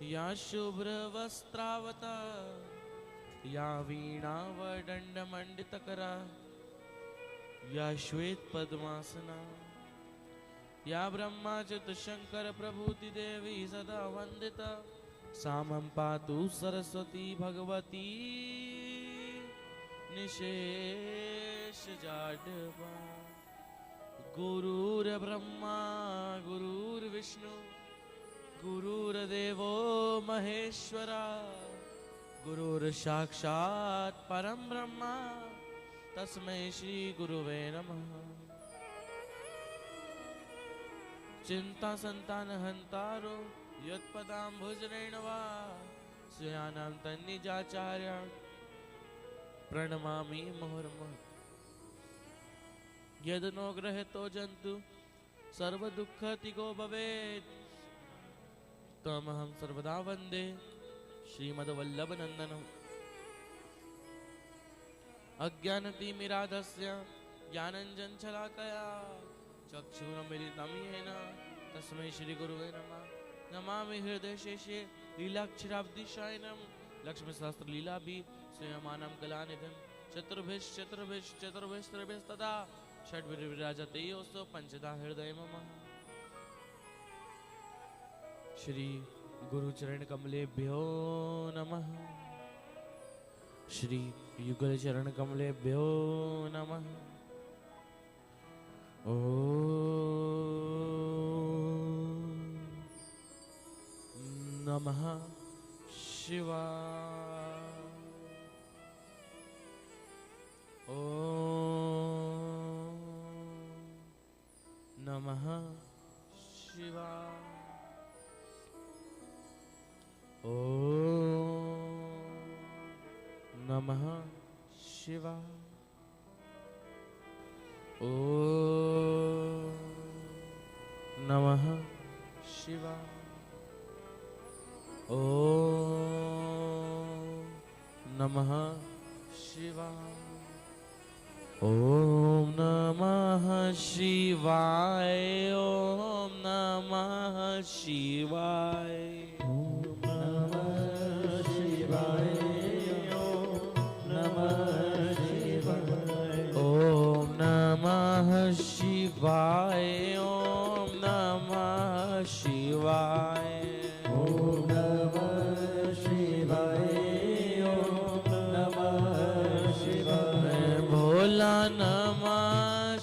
या शुभ्रवस्त्रावता या वीणावदण्डमण्डितकरा या श्वेत पद्मासना या ब्रह्माच्युत शंकर प्रभूति देवी सदा वंदिता सामं पातु सरस्वती भगवती निशेष जाड्वा गुरुर्ब्रह्मा गुरुर्विष्णु गुरुर्देवो महेश्वरा गुरुर्साक्षात् परं ब्रह्मा तस्मै श्री गुरुवे नमः। चिंता संतान हंतारो यत्पदाम्बुजरेण वा स्वयानां तन्निजाचार्य प्रणमामि मुहुर्मुहुः। यदनो ग्रहतो जन्तु सर्वदुःखतिको भवेत् तमहं सर्वदा वन्दे श्रीमद्वल्लभनन्दनम्। अज्ञानतिमिराधस्य ज्ञानञ्जनशलाकया चक्षुरुन्मीलितं येन तस्मै श्रीगुरुवे नमः। नमामि हृदयशेषे लीलाक्षराब्धिशयनं लक्ष्मीसहस्रलीलाभिः श्रूयमानं कलानिधिं चतुर्भिश्चतुर्भिश्चतुर्भिस्त्रिभिस्तदा षड्भिर्विराजते योऽस्तु पञ्चधा हृदय मम। श्री गुरुचरण कमलेभ्यो नमः। श्री युगल चरण कमलेभ्यो नमः। ओम नमः शिवाय। ओम नमः शिवाय। ओम नमः शिवाय। ओम नमः शिवाय। ओम नमः शिवाय। ओम नमः शिवाय। ओम नमः शिवाय। ओम नमः शिवाय। ओम नमः शिवाय। ओम नमः शिवाय। ओम नमः शिवाय। ओम नमः शिवाय। भोला नमः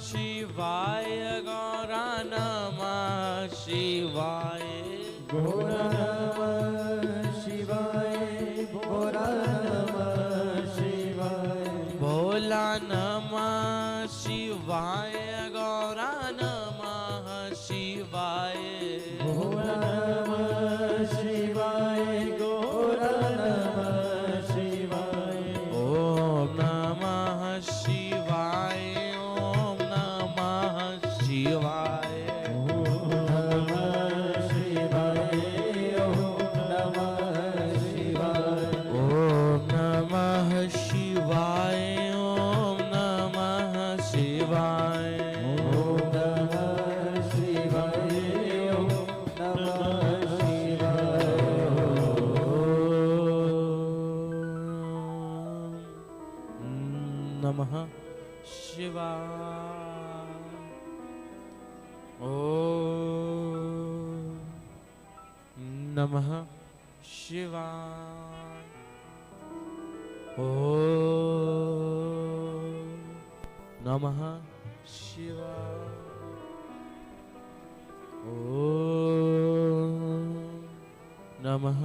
शिवाय। गौरा नमः शिवाय। भोला नमः शिवाय। भोला नमः शिवाय। भोला नमः शिवाय। गौरा नमः शिवाय। भोला नमः शिवाय। गौरा नमः शिवाय। ओम नमः शिवाय। ओम नमः शिवाय। ओम नमः शिवाय। ओम नमः शिवाय। ओम नमः शिवाय। ओम नमः शिवाय। ओम नमः शिवाय। ओम नमः शिवाय। नमः शिवाय। ओम नमः शिवाय। ओम नमः शिवाय। ओम नमः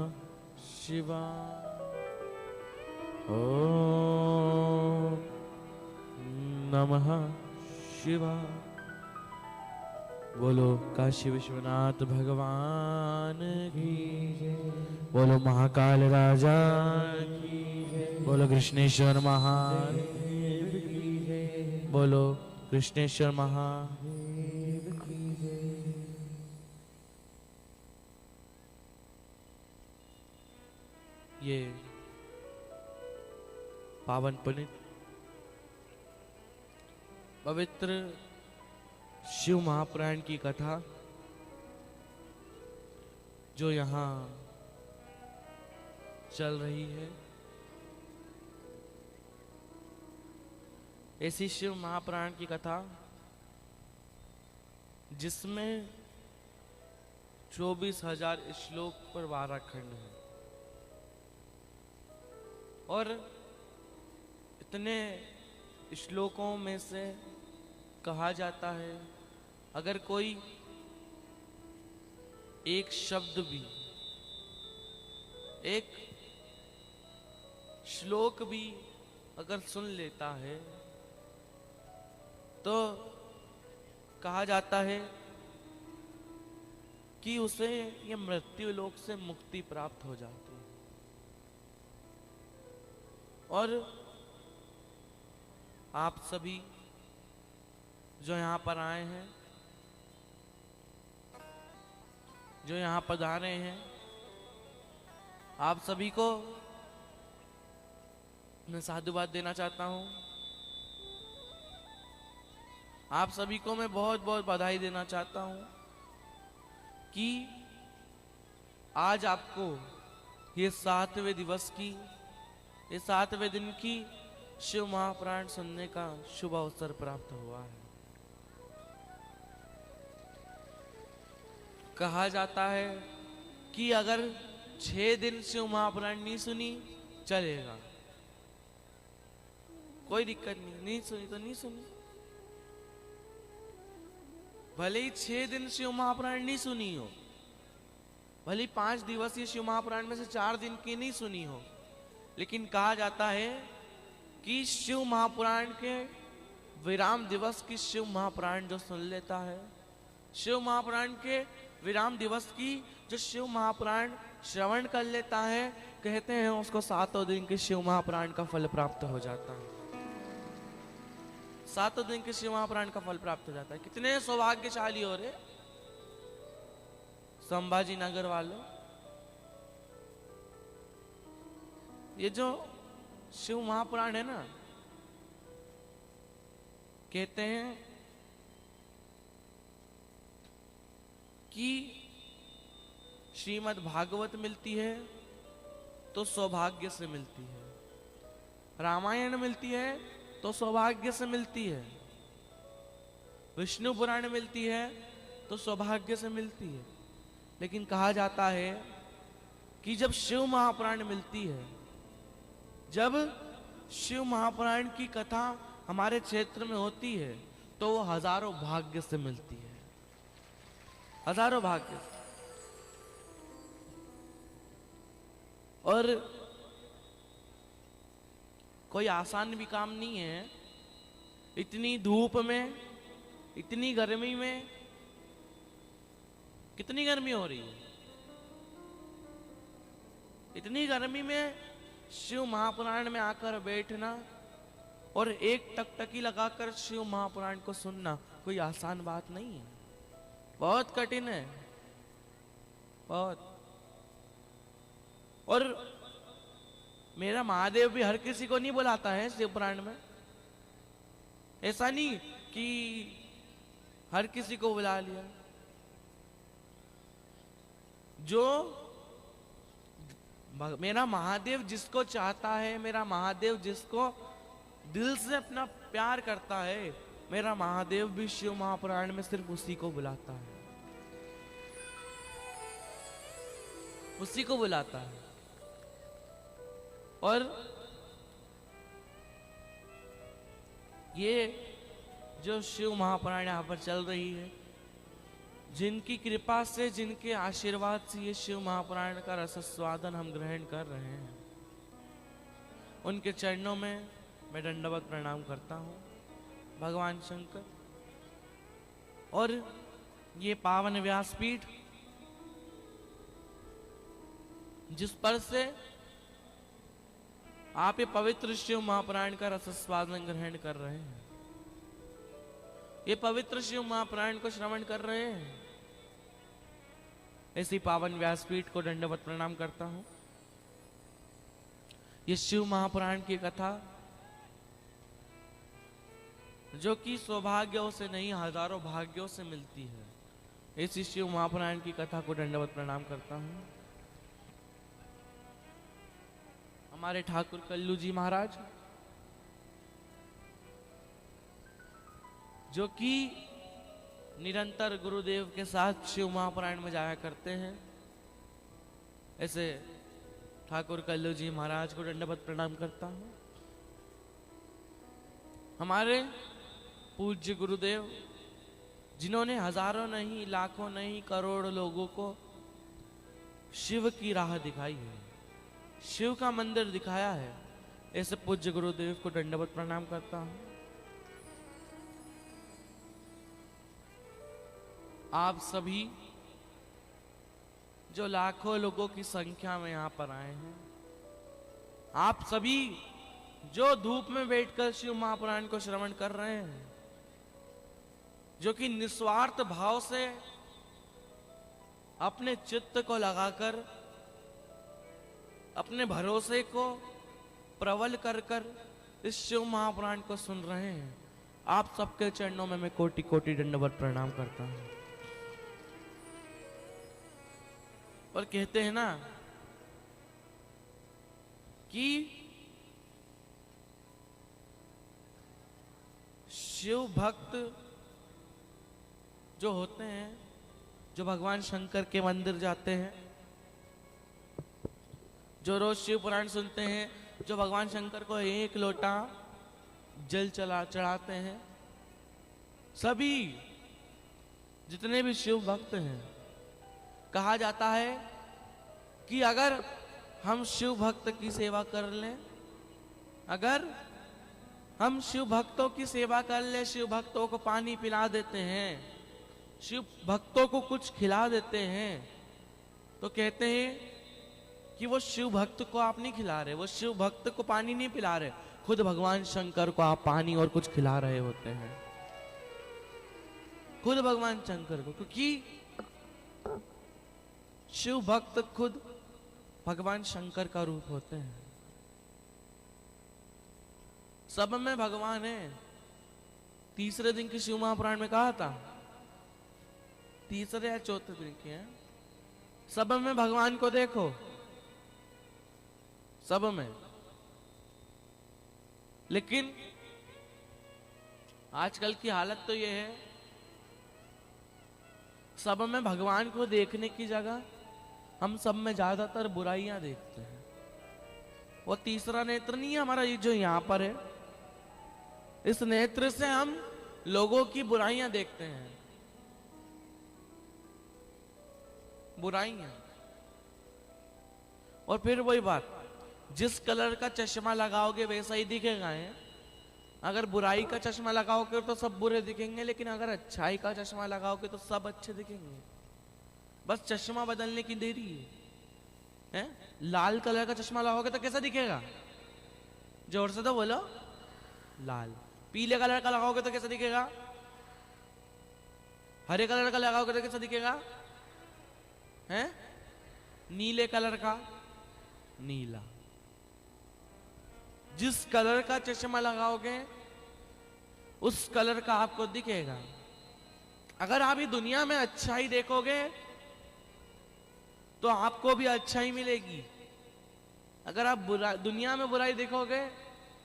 शिवाय। ओम नमः शिवाय। बोलो काशी विश्वनाथ भगवान की जय। बोलो महाकाल राजा की जय। बोलो कृष्णेश्वर महादेव की जय। बोलो कृष्णेश्वर महादेव की जय। ये पावन पुनीत पवित्र शिव महापुराण की कथा जो यहाँ चल रही है। ऐसी शिव महापुराण की कथा जिसमें 24,000 श्लोक पर 12 खंड है और इतने श्लोकों में से कहा जाता है अगर कोई एक शब्द भी, एक श्लोक भी अगर सुन लेता है तो कहा जाता है कि उसे ये मृत्यु लोक से मुक्ति प्राप्त हो जाती है। और आप सभी जो यहाँ पर आए हैं, जो यहाँ पधारे हैं, आप सभी को मैं साधुवाद देना चाहता हूँ। आप सभी को मैं बहुत बहुत बधाई देना चाहता हूँ कि आज आपको ये 7वें दिवस की, ये 7वें दिन की शिव महापुराण सुनने का शुभ अवसर प्राप्त हुआ है। कहा जाता है कि अगर 6 दिन शिव महापुराण नहीं सुनी चलेगा, कोई दिक्कत नहीं, नहीं सुनी तो नहीं सुनी। भले ही 6 दिन शिव महापुराण नहीं सुनी हो, भले ही 5 दिवसीय शिव महापुराण में से 4 दिन की नहीं सुनी हो, लेकिन कहा जाता है कि शिव महापुराण के विराम दिवस की शिव महापुराण जो सुन लेता है, शिव महापुराण के विराम दिवस की जो शिव महापुराण श्रवण कर लेता है, कहते हैं उसको 7 दिन के शिव महापुराण का फल प्राप्त हो जाता है। 7 दिन के शिव महापुराण का फल प्राप्त हो जाता है। कितने सौभाग्यशाली हो रहे संभाजी नगर वालों। ये जो शिव महापुराण है ना, कहते हैं कि श्रीमद् भागवत मिलती है तो सौभाग्य से मिलती है, रामायण मिलती है तो सौभाग्य से मिलती है, विष्णु पुराण मिलती है तो सौभाग्य से मिलती है। लेकिन कहा जाता है कि जब शिव महापुराण मिलती है, जब शिव महापुराण की कथा हमारे क्षेत्र में होती है तो वो हजारों भाग्य से मिलती है, हजारों भाग्य से। और कोई आसान भी काम नहीं है। इतनी धूप में, इतनी गर्मी में, कितनी गर्मी हो रही है, इतनी गर्मी में शिव महापुराण में आकर बैठना और एक टकटकी लगाकर शिव महापुराण को सुनना कोई आसान बात नहीं है, बहुत कठिन है, बहुत। और मेरा महादेव भी हर किसी को नहीं बुलाता है शिव पुराण में। ऐसा नहीं कि हर किसी को बुला लिया। जो मेरा महादेव जिसको चाहता है, मेरा महादेव जिसको दिल से अपना प्यार करता है, मेरा महादेव भी शिव महापुराण में सिर्फ उसी को बुलाता है, उसी को बुलाता है। और ये जो शिव महापुराण यहाँ पर चल रही है, जिनकी कृपा से, जिनके आशीर्वाद से ये शिव महापुराण का रसस्वादन हम ग्रहण कर रहे हैं, उनके चरणों में मैं दंडवत प्रणाम करता हूँ भगवान शंकर। और ये पावन व्यासपीठ जिस पर से आप ये पवित्र शिव महापुराण का रसस्वादन ग्रहण कर रहे हैं, ये पवित्र शिव महापुराण को श्रवण कर रहे हैं, ऐसी पावन व्यासपीठ को दंडवत प्रणाम करता हूं। ये शिव महापुराण की कथा जो कि सौभाग्यों से नहीं हजारों भाग्यों से मिलती है, ऐसी शिव महापुराण की कथा को दंडवत प्रणाम करता हूं। हमारे ठाकुर कल्लू जी महाराज, जो कि निरंतर गुरुदेव के साथ शिव महापुराण में जाया करते हैं, ऐसे ठाकुर कल्लू जी महाराज को दंडवत प्रणाम करता हूं। हमारे पूज्य गुरुदेव, जिन्होंने हजारों नहीं, लाखों नहीं, करोड़ लोगों को शिव की राह दिखाई है, शिव का मंदिर दिखाया है, ऐसे पूज्य गुरुदेव को दंडवत प्रणाम करता हूं। आप सभी जो लाखों लोगों की संख्या में यहां पर आए हैं, आप सभी जो धूप में बैठकर शिव महापुराण को श्रवण कर रहे हैं, जो कि निस्वार्थ भाव से अपने चित्त को लगाकर, अपने भरोसे को प्रबल कर कर इस शिव महापुराण को सुन रहे हैं, आप सबके चरणों में मैं कोटि कोटि दंडवत प्रणाम करता हूं। और कहते हैं ना कि शिव भक्त जो होते हैं, जो भगवान शंकर के मंदिर जाते हैं, जो रोज शिव पुराण सुनते हैं, जो भगवान शंकर को एक लोटा जल चढ़ाते हैं, सभी जितने भी शिव भक्त हैं, कहा जाता है कि अगर हम शिव भक्त की सेवा कर लें, अगर हम शिव भक्तों की सेवा कर ले, शिव भक्तों को पानी पिला देते हैं, शिव भक्तों को कुछ खिला देते हैं, तो कहते हैं कि वो शिव भक्त को आप नहीं खिला रहे, वो शिव भक्त को पानी नहीं पिला रहे, खुद भगवान शंकर को आप पानी और कुछ खिला रहे होते हैं, खुद भगवान शंकर को, क्योंकि शिव भक्त खुद भगवान शंकर का रूप होते हैं। सब में भगवान है। तीसरे दिन की शिव महापुराण में कहा था, तीसरे या चौथे दिन की है, सब में भगवान को देखो, सब में। लेकिन आजकल की हालत तो यह है, सब में भगवान को देखने की जगह हम सब में ज्यादातर बुराइयां देखते हैं। वो तीसरा नेत्र नहीं है हमारा, ये जो यहां पर है, इस नेत्र से हम लोगों की बुराइयां देखते हैं, बुराइयां। और फिर वही बात, जिस कलर का चश्मा लगाओगे वैसा ही दिखेगा है। अगर बुराई का चश्मा लगाओगे तो सब बुरे दिखेंगे, लेकिन अगर अच्छाई का चश्मा लगाओगे तो सब अच्छे दिखेंगे। बस चश्मा बदलने की देरी है। लाल कलर का चश्मा लगाओगे तो कैसा दिखेगा? जोर से तो बोलो, लाल। पीले कलर का लगाओगे तो कैसा दिखेगा? हरे कलर का लगाओगे तो कैसा दिखेगा? हैं? नीले कलर का, नीला। जिस कलर का चश्मा लगाओगे उस कलर का आपको दिखेगा। अगर आप ये दुनिया में अच्छाई देखोगे तो आपको भी अच्छाई मिलेगी। अगर आप दुनिया में बुराई देखोगे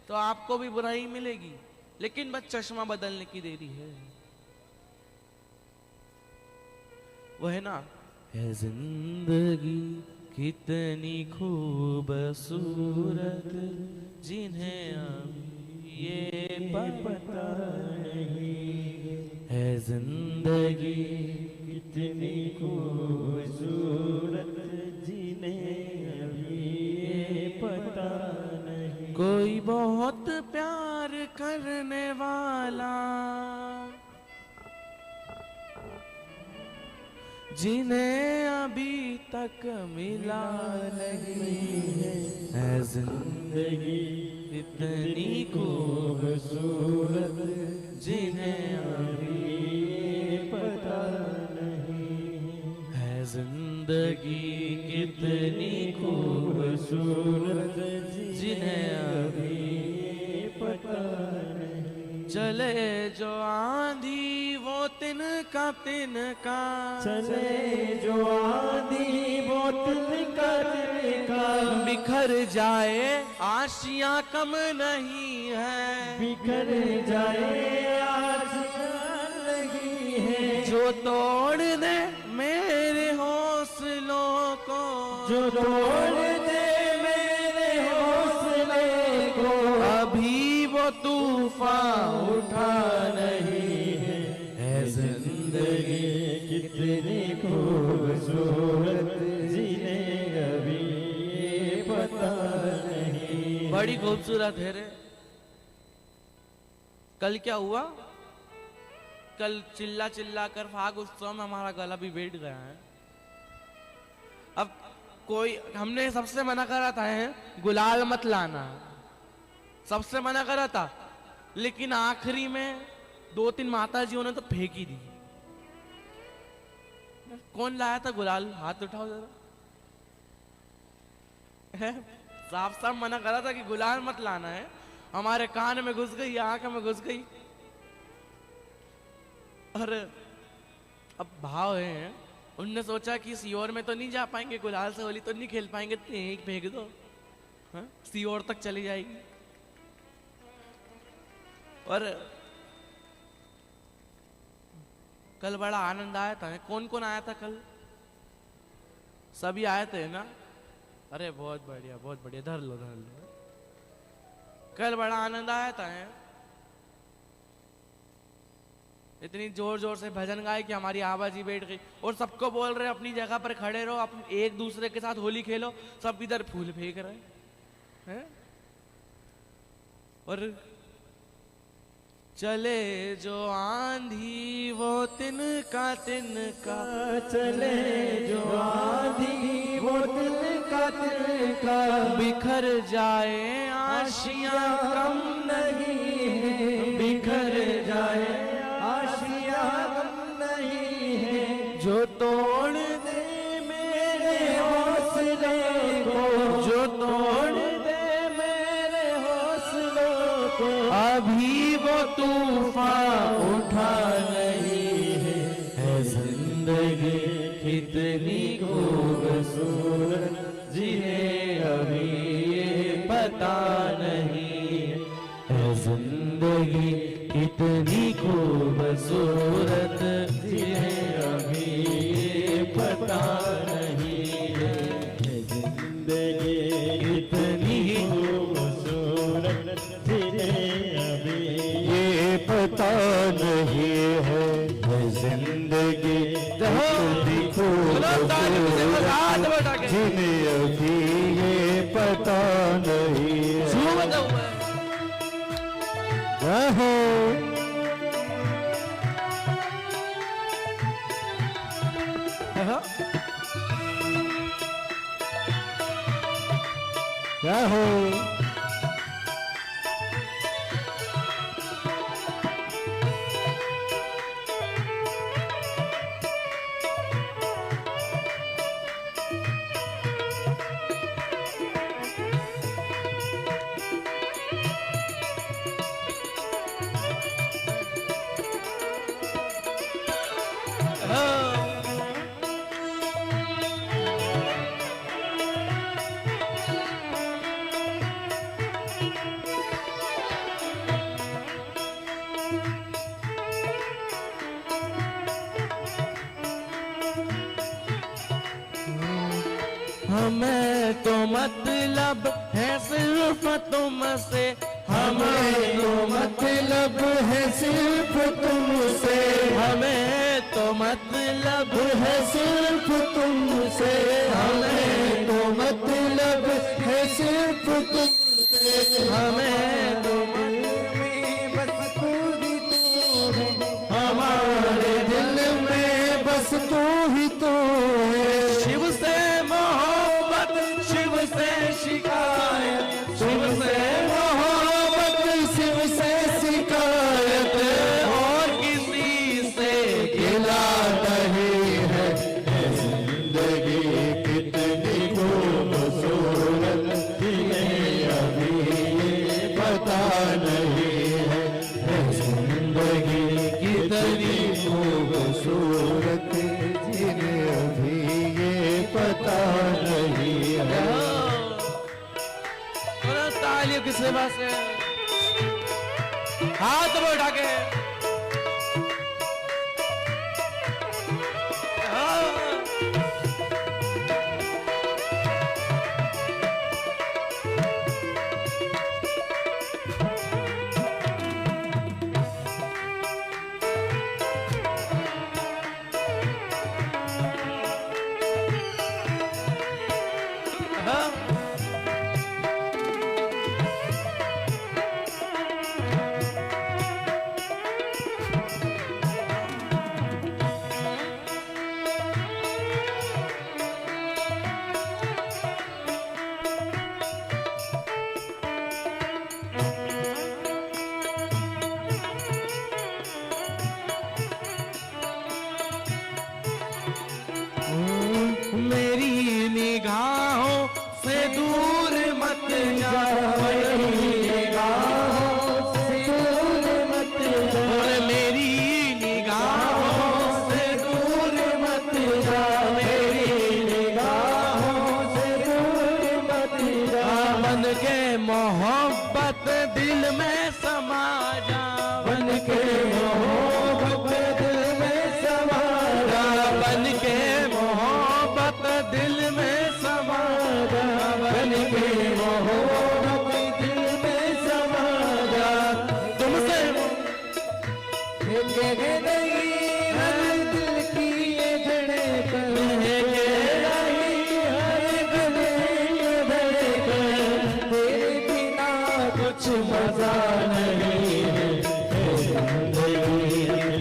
तो आपको भी बुराई मिलेगी, लेकिन बस चश्मा बदलने की देरी है। वो है ना, है जिंदगी कितनी खूबसूरत, जिन्हें अब ये पता नहीं, है जिंदगी कितनी खूबसूरत, जिन्हें अभी ये पता नहीं। कोई बहुत प्यार करने वाला, जिन्हें अभी तक मिला नहीं है जिंदगी इतनी खूबसूरत, जिन्हें अभी पता नहीं है जिंदगी कितनी खूबसूरत, जिन्हें अभी पता नहीं। चले जो आंधी वो तिनका तिनका, चले जो आंधी वो तिनका तिनका, बिखर जाए आशियां कम नहीं है, बिखर जाए आशियां नहीं है, जो तोड़ दे मेरे हौसलों को, जो तोड़ दे मेरे हौसले को, अभी वो तूफान उठा नहीं है जिंदगी कितनी खूबसूरत, जीने अभी ये पता नहीं। बड़ी खूबसूरत है रे। कल क्या हुआ? कल चिल्ला चिल्ला कर फाग उत्सव में हमारा गला भी बैठ गया है। अब कोई, हमने सबसे मना करा था गुलाल मत लाना, सबसे मना करा था, लेकिन आखिरी में 2-3 माताजियों ने तो फेंक ही दी। कौन लाया था गुलाल? हाथ उठाओ जरा। साफ साफ मना करा था कि गुलाल मत लाना है, हमारे कान में घुस गई, आंख में घुस गई। और अब भाव है, उनने सोचा कि सीओर में तो नहीं जा पाएंगे, गुलाल से होली तो नहीं खेल पाएंगे, तो यहीं फेंक दो, सीओर तक चली जाएगी। और कल बड़ा आनंद आया था। कौन कौन आया था कल? सभी आए थे ना? अरे बहुत बढ़िया, बहुत बढ़िया, धर लो धर लो। कल बड़ा आनंद आया था। इतनी जोर जोर से भजन गाए कि हमारी आवाज ही बैठ गई, और सबको बोल रहे अपनी जगह पर खड़े रहो, आप एक दूसरे के साथ होली खेलो। सब इधर फूल फेंक रहे हैं। और चले जो आंधी वो तिनका तिनका, चले जो आंधी वो तिनका तिनका, बिखर जाए आशियां कम नहीं है, बिखर जाए आशियां कम नहीं है, जो तोड़ दे मेरे हौसले को, जो तोड़ दे मेरे हौसलों को, अभी वो तूफान उठा नहीं है जिंदगी कितनी खूबसूरत, जिन्हें अभी ये पता नहीं है जिंदगी कितनी खूबसूरत, जिन्हें अभी ये पता नहीं है जिंदगी कितनी खूबसूरत, जिन्हें अभी ये पता नहीं है जिंदगी कितनी खूबसूरत, जिन्हें अभी ये पता नहीं है। रहो रहो हमें तो मतलब है सिर्फ तुमसे, हमें तो मतलब है सिर्फ तुमसे, हमें तो मतलब है सिर्फ तुमसे, हमें तो मतलब है सिर्फ तुमसे, हमें तो में बस तू ही तो है, हमारे दिल में बस तू ही तो है। शिव से मोहब्बत, शिव से शिकायत, शिव से मोहब्बत, शिव से शिकायत, और किसी से गिला नहीं है जिंदगी कितनी खूबसूरत, जिन्हें तालियों की सेवा से हाथ में उठा के मेरी निगाहों से दूर मत जाओ, मेरी निगाहों से दूर मत जाओ, मेरी निगाहों से दूर मत जाओ, मेरी निगाहों से दूर मत जाओ। बन के मोहब्बत दिल में समा जा, बन के मोहब्बत दिल में समा जा, बन के दिल में समा जा, बन के मोहब्बत दिल में समा जा। तुमसे नहीं हर दिल की ये धड़कन, हर गले ये धड़कन, तेरे बिना कुछ मजा नहीं है।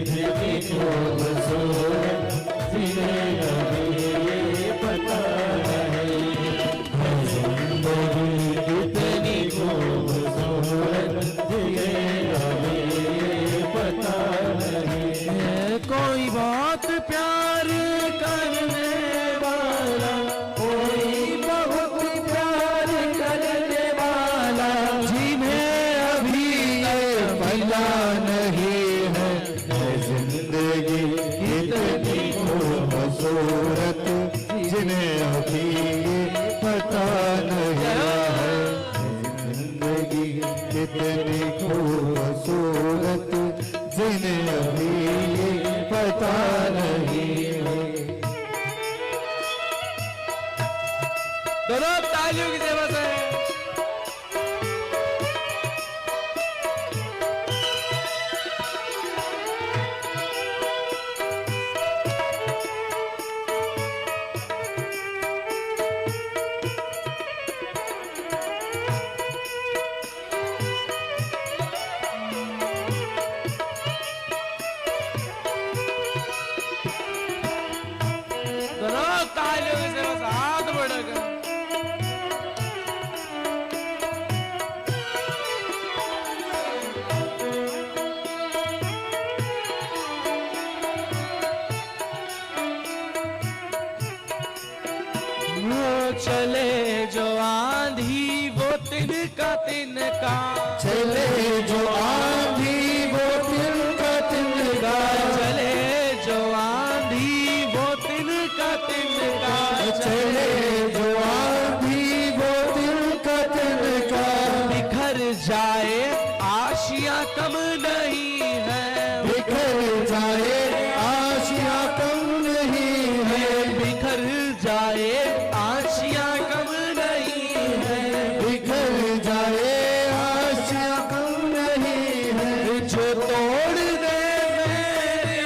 जिंदगी खूबसूरत पता नहीं, जिंदगी कितनी खूबसूरत पता नहीं। कोई बहुत प्यार करने वाला, कोई बहुत प्यार करने वाला, जिन्हें अभी ये पता नहीं है। जिंदगी कितनी खूबसूरत, जिन्हें अभी ये पता नहीं है। जिंदगी कितनी खूबसूरत, जिन्हें अभी ये पता नहीं है। दोनों तालियों की सेवा से हाथ बढ़ाकर चले जो आंधी वो तिनका तिनका, चले जो आंधी वो तिनका तिनका, चले जो आंधी वो तिनका तिनका, चले जो आंधी वो तिनका तिनका। बिखर जाए आशियां कम नहीं है, बिखर जाए आशियां कम नहीं है, बिखर जाए आशियां कम नहीं है, बिखर जाए आशियां कम नहीं है। जो तोड़ दे मेरे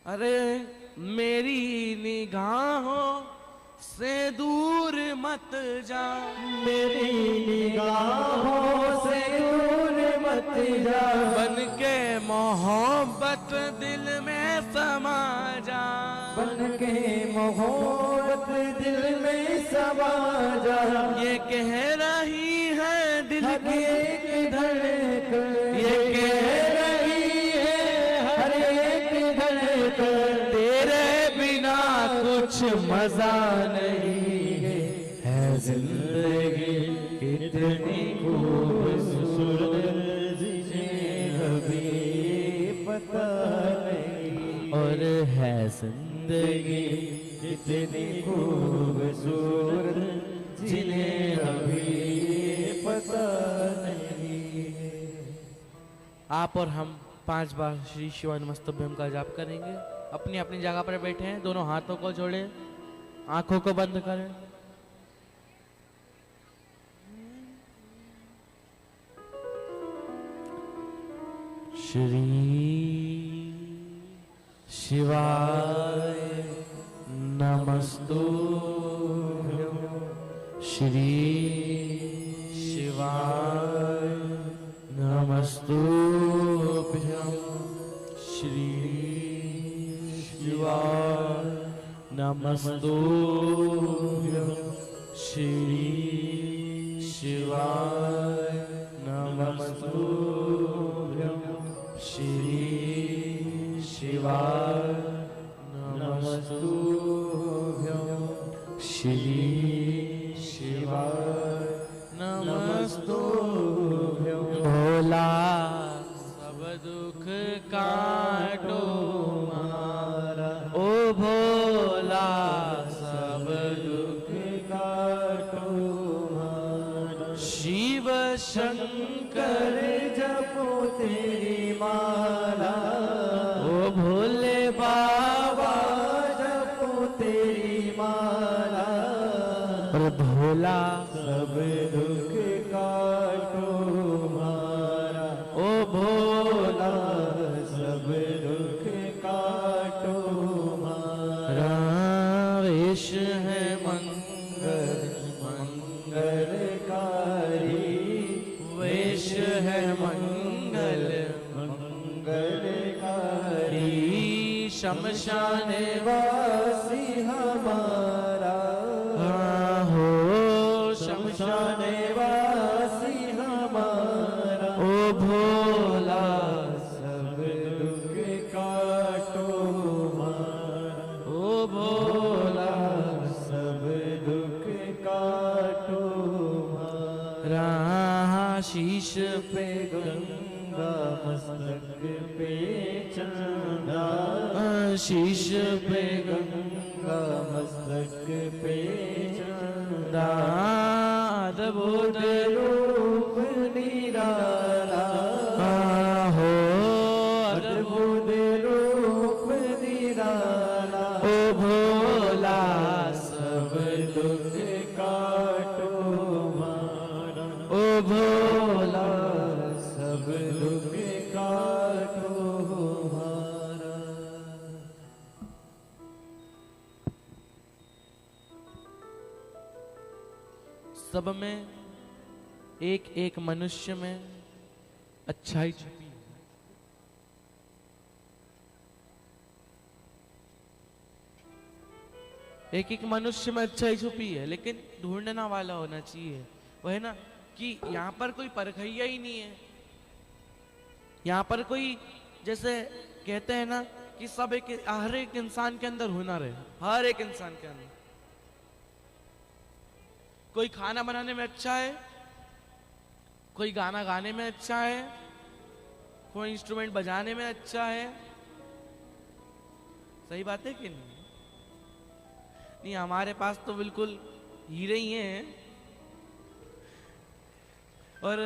अरे मेरी निगाहों से दूर मत जा, मेरी निगाहों से दूर मत जा, बन के मोहब्बत दिल में समा जा, बन के मोहब्बत दिल में समा जा। ये कह रही है दिल की एक धड़कन, ये कह रही है हर एक धड़कन, तेरे बिना कुछ मजा नहीं है जिंदगी कितनी खूबसूरत अभी पता नहीं, और है जिंदगी कितनी खूबसूरत जिन्हें अभी पता नहीं। आप और हम 5 बार श्री शिवाय नमस्तुभ्यम का जाप करेंगे। अपनी अपनी जगह पर बैठे हैं, दोनों हाथों को जोड़े, आंखों को बंद करें। श्री शिवाय नमस्तुभ्यम, श्री शिवाय नमस्तुभ्यम, श्री शिवाय नमस्तुभ्यम, श्री शिवाय नमस्तुभ्यम, श्री शिवाय नमस्तुभ्यम, श्री शिवाय नमस्तुभ्यम। भोला सब दुख काटो मारा, ओ भोला सब दुख काटो मारा, शिव शंकर जपो तेरी माला, ओ भोले बाबा जपो तेरी माला, और भोला सब दुख काटो मारा, ओ भोला सब दुख काटो मारा। वेश है मंगल मंगलकारी, वेश है मंगल मंगलकारी, शमशान वासी हमारा हो, शमशान वासी हमारा, ओ भोला सब दुख काटो मारा, ओ भोला सब दुख काटो मारा। शीश पे गंगा मस्तक पे चंदा, शीश पे गंगा मस्तक पे चंदा, अद्भुत रूप निराला हो, अद्भुत रूप निराला, ओ भोला सब दुख काटो मारा, ओ भोला सब दुख काटो मारा। सब में एक एक मनुष्य में अच्छाई छुपी है। एक एक मनुष्य में अच्छाई छुपी है, लेकिन ढूंढना वाला होना चाहिए। वो है ना कि यहाँ पर कोई परखैया ही नहीं है। यहाँ पर कोई, जैसे कहते हैं ना कि सब हर एक इंसान के अंदर हुनर है, हर एक इंसान के अंदर। कोई खाना बनाने में अच्छा है, कोई गाना गाने में अच्छा है, कोई इंस्ट्रूमेंट बजाने में अच्छा है। सही बात है कि नहीं? नहीं, हमारे पास तो बिल्कुल हीरे ही हैं। और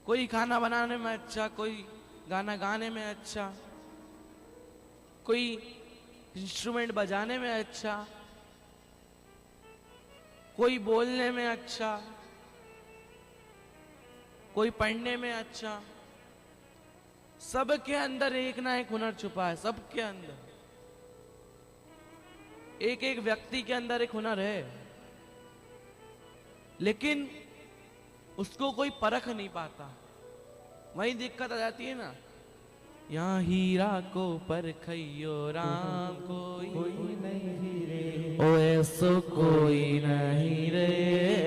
कोई खाना बनाने में अच्छा, कोई गाना गाने में अच्छा, कोई इंस्ट्रूमेंट बजाने में अच्छा, कोई बोलने में अच्छा, कोई पढ़ने में अच्छा, सबके अंदर एक ना एक हुनर छुपा है, सबके अंदर एक एक व्यक्ति के अंदर एक हुनर है, लेकिन उसको कोई परख नहीं पाता। वही दिक्कत आ जाती है ना, यहाँ हीरा को परखइयो राम कोई नहीं रे, ओ ऐसो कोई नहीं रे,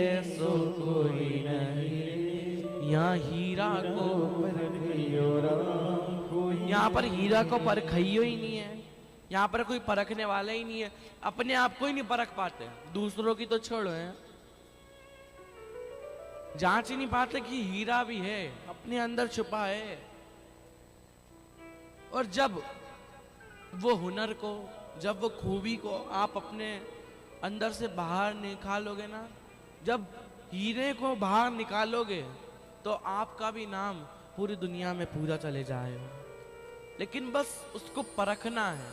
ऐसो कोई नहीं रे, यहाँ हीरा को परखइयो राम कोई, यहाँ पर हीरा को परखइयो ही नहीं है, यहाँ पर कोई परखने वाला ही नहीं है। अपने आप को ही नहीं परख पाते, दूसरों की तो छोड़ो है, जांच ही नहीं पाते कि हीरा भी है, अपने अंदर छुपा है। और जब वो हुनर को, जब वो खूबी को आप अपने अंदर से बाहर निकालोगे ना, जब हीरे को बाहर निकालोगे तो आपका भी नाम पूरी दुनिया में पूजा चले जाएगा। लेकिन बस उसको परखना है,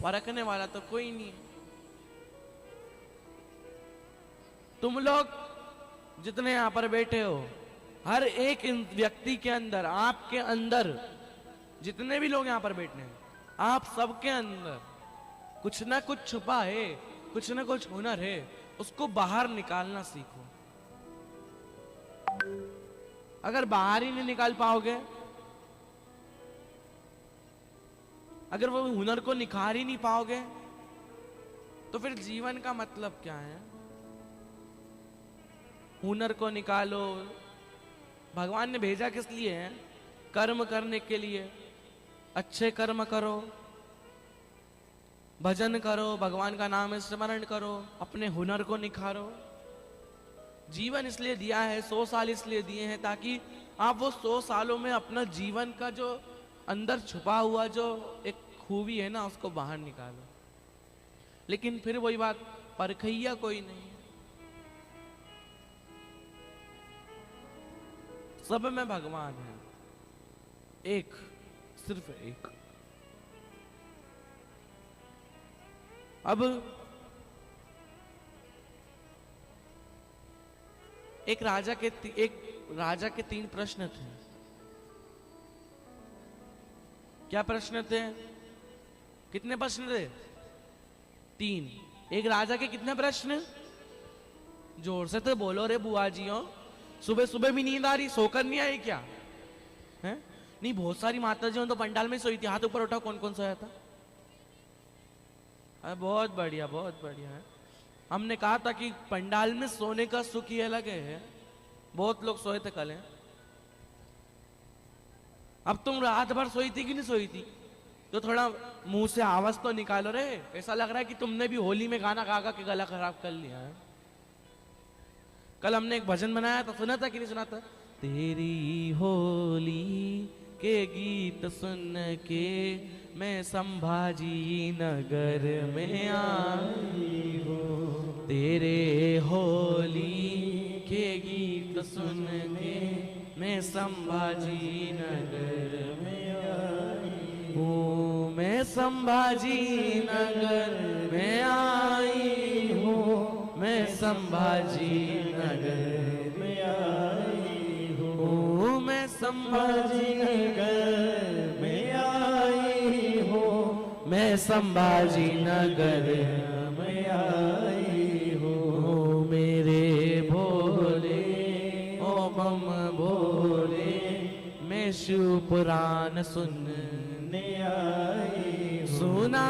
परखने वाला तो कोई नहीं है। तुम लोग जितने यहां पर बैठे हो, हर एक व्यक्ति के अंदर, आपके अंदर जितने भी लोग यहां पर बैठे हैं, आप सबके अंदर कुछ ना कुछ छुपा है, कुछ ना कुछ हुनर है, उसको बाहर निकालना सीखो। अगर बाहर ही नहीं निकाल पाओगे, अगर वो हुनर को निखार ही नहीं पाओगे, तो फिर जीवन का मतलब क्या है? हुनर को निकालो। भगवान ने भेजा किस लिए है? कर्म करने के लिए। अच्छे कर्म करो, भजन करो, भगवान का नाम स्मरण करो, अपने हुनर को निखारो। जीवन इसलिए दिया है, 100 साल इसलिए दिए हैं ताकि आप वो 100 सालों में अपना जीवन का जो अंदर छुपा हुआ जो एक खूबी है ना, उसको बाहर निकालो। लेकिन फिर वही बात, परखैया कोई नहीं, सब में भगवान है, एक, सिर्फ एक। अब एक राजा के 3 प्रश्न थे। क्या प्रश्न थे? कितने प्रश्न थे? 3। एक राजा के कितने प्रश्न? जोर से तो बोलो रे बुआ जी हो, सुबह सुबह भी नींद आ रही, सोकर नहीं आई क्या? है? नहीं, बहुत सारी माता जी तो पंडाल में सोई थी। हाथ ऊपर उठाओ, कौन कौन सोया था? बहुत बढ़िया, बहुत बढ़िया है। हमने कहा था कि पंडाल में सोने का सुख ही अलग है। बहुत लोग सोए थे कल। अब तुम रात भर सोई थी कि नहीं सोई थी? तो थोड़ा मुंह से आवाज तो निकालो रे। ऐसा लग रहा है कि तुमने भी होली में गाना गा गा के गला खराब कर लिया है। कल हमने एक भजन बनाया था, सुना था कि नहीं सुना था? तेरी होली के गीत सुन के मैं संभाजी नगर में आई हूँ। तेरे होली के गीत सुन के मैं संभाजी नगर में आई हूँ। मैं संभाजी नगर में आई हूँ। मैं संभाजी नगर में आई हूँ। मैं संभाजी नगर में आई हूँ। मैं संभाजी नगर में आई हूँ। मेरे भोले ओ बम भोले, मैं शिव पुराण सुनने आई। सुना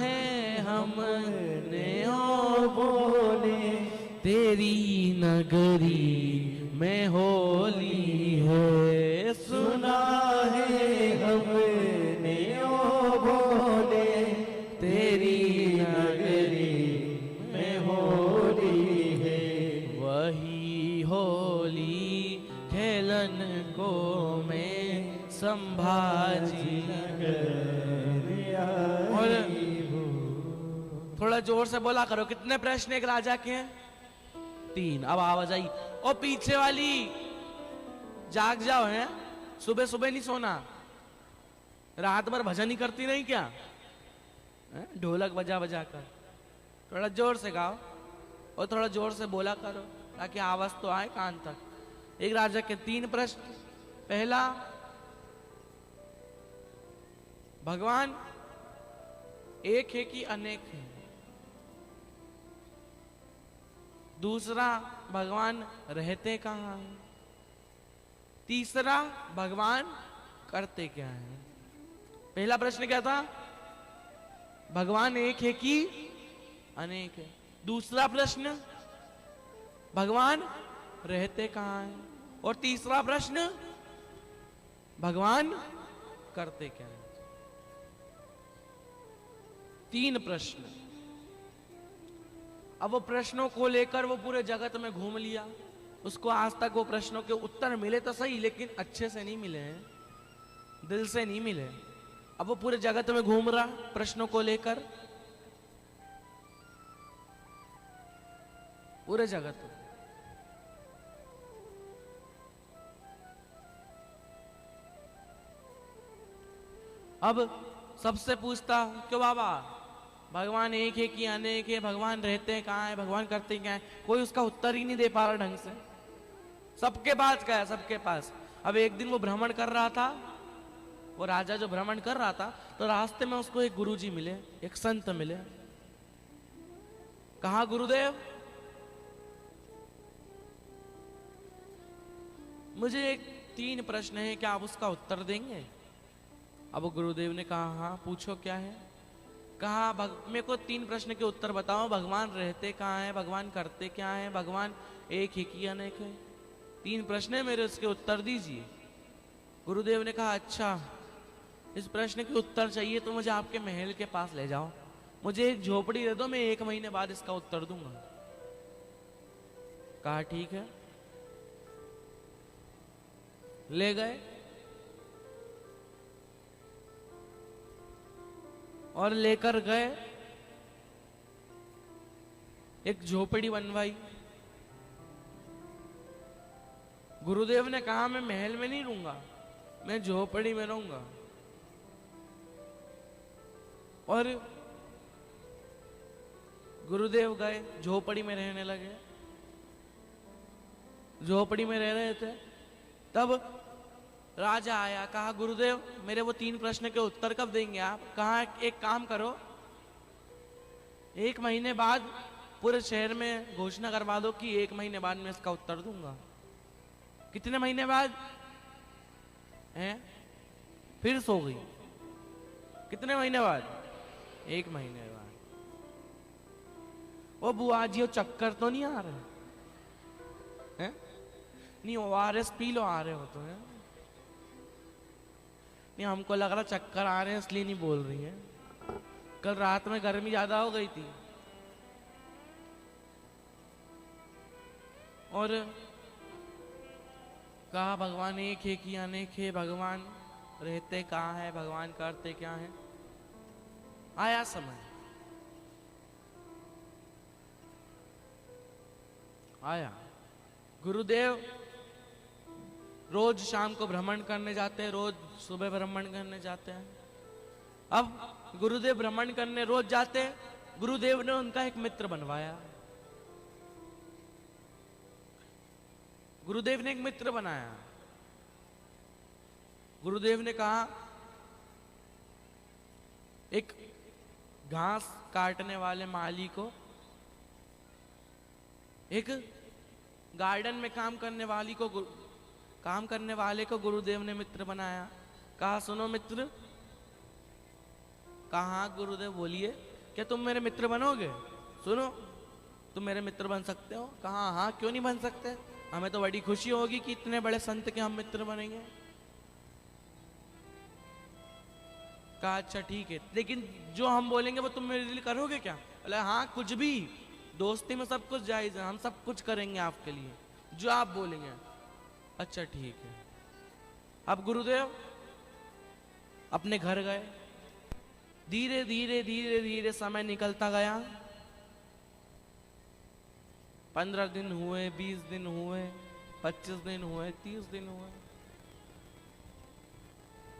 है हमने ओ बोले, तेरी नगरी में होली है। सुना है हमने ओ बोले, तेरी नगरी में होली है। वही होली खेलन को मैं संभाजी और थोड़ा जोर से बोला करो। कितने प्रश्न एक राजा के हैं? 3। अब आवाज आई, ओ पीछे वाली जाग जाओ, हैं? सुबह सुबह नहीं सोना, रात भर भजन ही करती नहीं क्या? ढोलक बजा बजा कर थोड़ा जोर से गाओ और थोड़ा जोर से बोला करो ताकि आवाज तो आए कान तक। एक राजा के 3 प्रश्न। पहला, भगवान एक है कि अनेक है? दूसरा, भगवान रहते कहाँ हैं? तीसरा, भगवान करते क्या है? पहला प्रश्न क्या था? भगवान एक है कि अनेक है? दूसरा प्रश्न, भगवान रहते कहाँ हैं? और तीसरा प्रश्न, भगवान करते क्या है? तीन प्रश्न। अब वो प्रश्नों को लेकर वो पूरे जगत में घूम लिया। उसको आज तक वो प्रश्नों के उत्तर मिले तो सही, लेकिन अच्छे से नहीं मिले हैं, दिल से नहीं मिले। अब वो पूरे जगत में घूम रहा प्रश्नों को लेकर, पूरे जगत में। अब सबसे पूछता, क्यों बाबा, भगवान एक है कि अनेक है? भगवान रहते हैं कहाँ है? भगवान करते क्या है? कोई उसका उत्तर ही नहीं दे पा रहा ढंग से। सबके पास क्या है? सबके पास। अब एक दिन वो भ्रमण कर रहा था, वो राजा जो भ्रमण कर रहा था, तो रास्ते में उसको एक गुरुजी मिले, एक संत मिले। कहा, गुरुदेव मुझे एक 3 प्रश्न है, क्या आप उसका उत्तर देंगे? अब गुरुदेव ने कहा, हाँ पूछो क्या है? कहा, मेरे को 3 प्रश्न के उत्तर बताओ। भगवान रहते कहाँ है? भगवान करते क्या है? भगवान एक है कि अनेक है? 3 प्रश्न है मेरे, उसके उत्तर दीजिए। गुरुदेव ने कहा, अच्छा इस प्रश्न के उत्तर चाहिए तो मुझे आपके महल के पास ले जाओ, मुझे एक झोपड़ी दे दो, मैं 1 महीने बाद इसका उत्तर दूंगा। कहा ठीक है। ले गए और लेकर गए, एक झोपड़ी बनवाई। गुरुदेव ने कहा, मैं महल में नहीं रहूंगा, मैं झोपड़ी में रहूंगा। और गुरुदेव गए, झोपड़ी में रहने लगे। झोपड़ी में रह रहे थे, तब राजा आया। कहा, गुरुदेव मेरे वो 3 प्रश्न के उत्तर कब देंगे आप? कहा, एक काम करो, 1 महीने बाद पूरे शहर में घोषणा करवा दो कि 1 महीने बाद मैं इसका उत्तर दूंगा। कितने महीने बाद हैं? फिर सो गई। कितने महीने बाद? 1 महीने बाद। ओ बुआ जी, वो चक्कर तो नहीं आ रहे हैं? नहीं, ORS पी लो, आ रहे हो तो है? नहीं, हमको लग रहा चक्कर आ रहे हैं इसलिए नहीं बोल रही है। कल रात में गर्मी ज्यादा हो गई थी और कहा, भगवान एक है कि अनेक है? भगवान रहते कहाँ है? भगवान करते क्या है? आया समय, आया। गुरुदेव रोज शाम को भ्रमण करने जाते हैं, रोज सुबह भ्रमण करने जाते हैं। अब गुरुदेव भ्रमण करने रोज जाते हैं। गुरुदेव ने उनका एक मित्र बनवाया। गुरुदेव ने एक मित्र बनाया। गुरुदेव ने कहा, एक घास काटने वाले माली को, एक गार्डन में काम करने वाले को गुरुदेव ने मित्र बनाया। कहा, सुनो मित्र। कहा, गुरुदेव बोलिए, क्या तुम मेरे मित्र बनोगे? सुनो, तुम मेरे मित्र बन सकते हो? कहा, हाँ क्यों नहीं बन सकते, हमें तो बड़ी खुशी होगी कि इतने बड़े संत के हम मित्र बनेंगे। कहा, अच्छा ठीक है, लेकिन जो हम बोलेंगे वो तुम मेरे लिए करोगे क्या? बोले, हाँ कुछ भी, दोस्ती में सब कुछ जायज है, हम सब कुछ करेंगे आपके लिए, जो आप बोलेंगे। अच्छा ठीक है। अब गुरुदेव अपने घर गए। धीरे धीरे धीरे धीरे समय निकलता गया। 15 दिन हुए, 20 दिन हुए, 25 दिन हुए, 30 दिन हुए।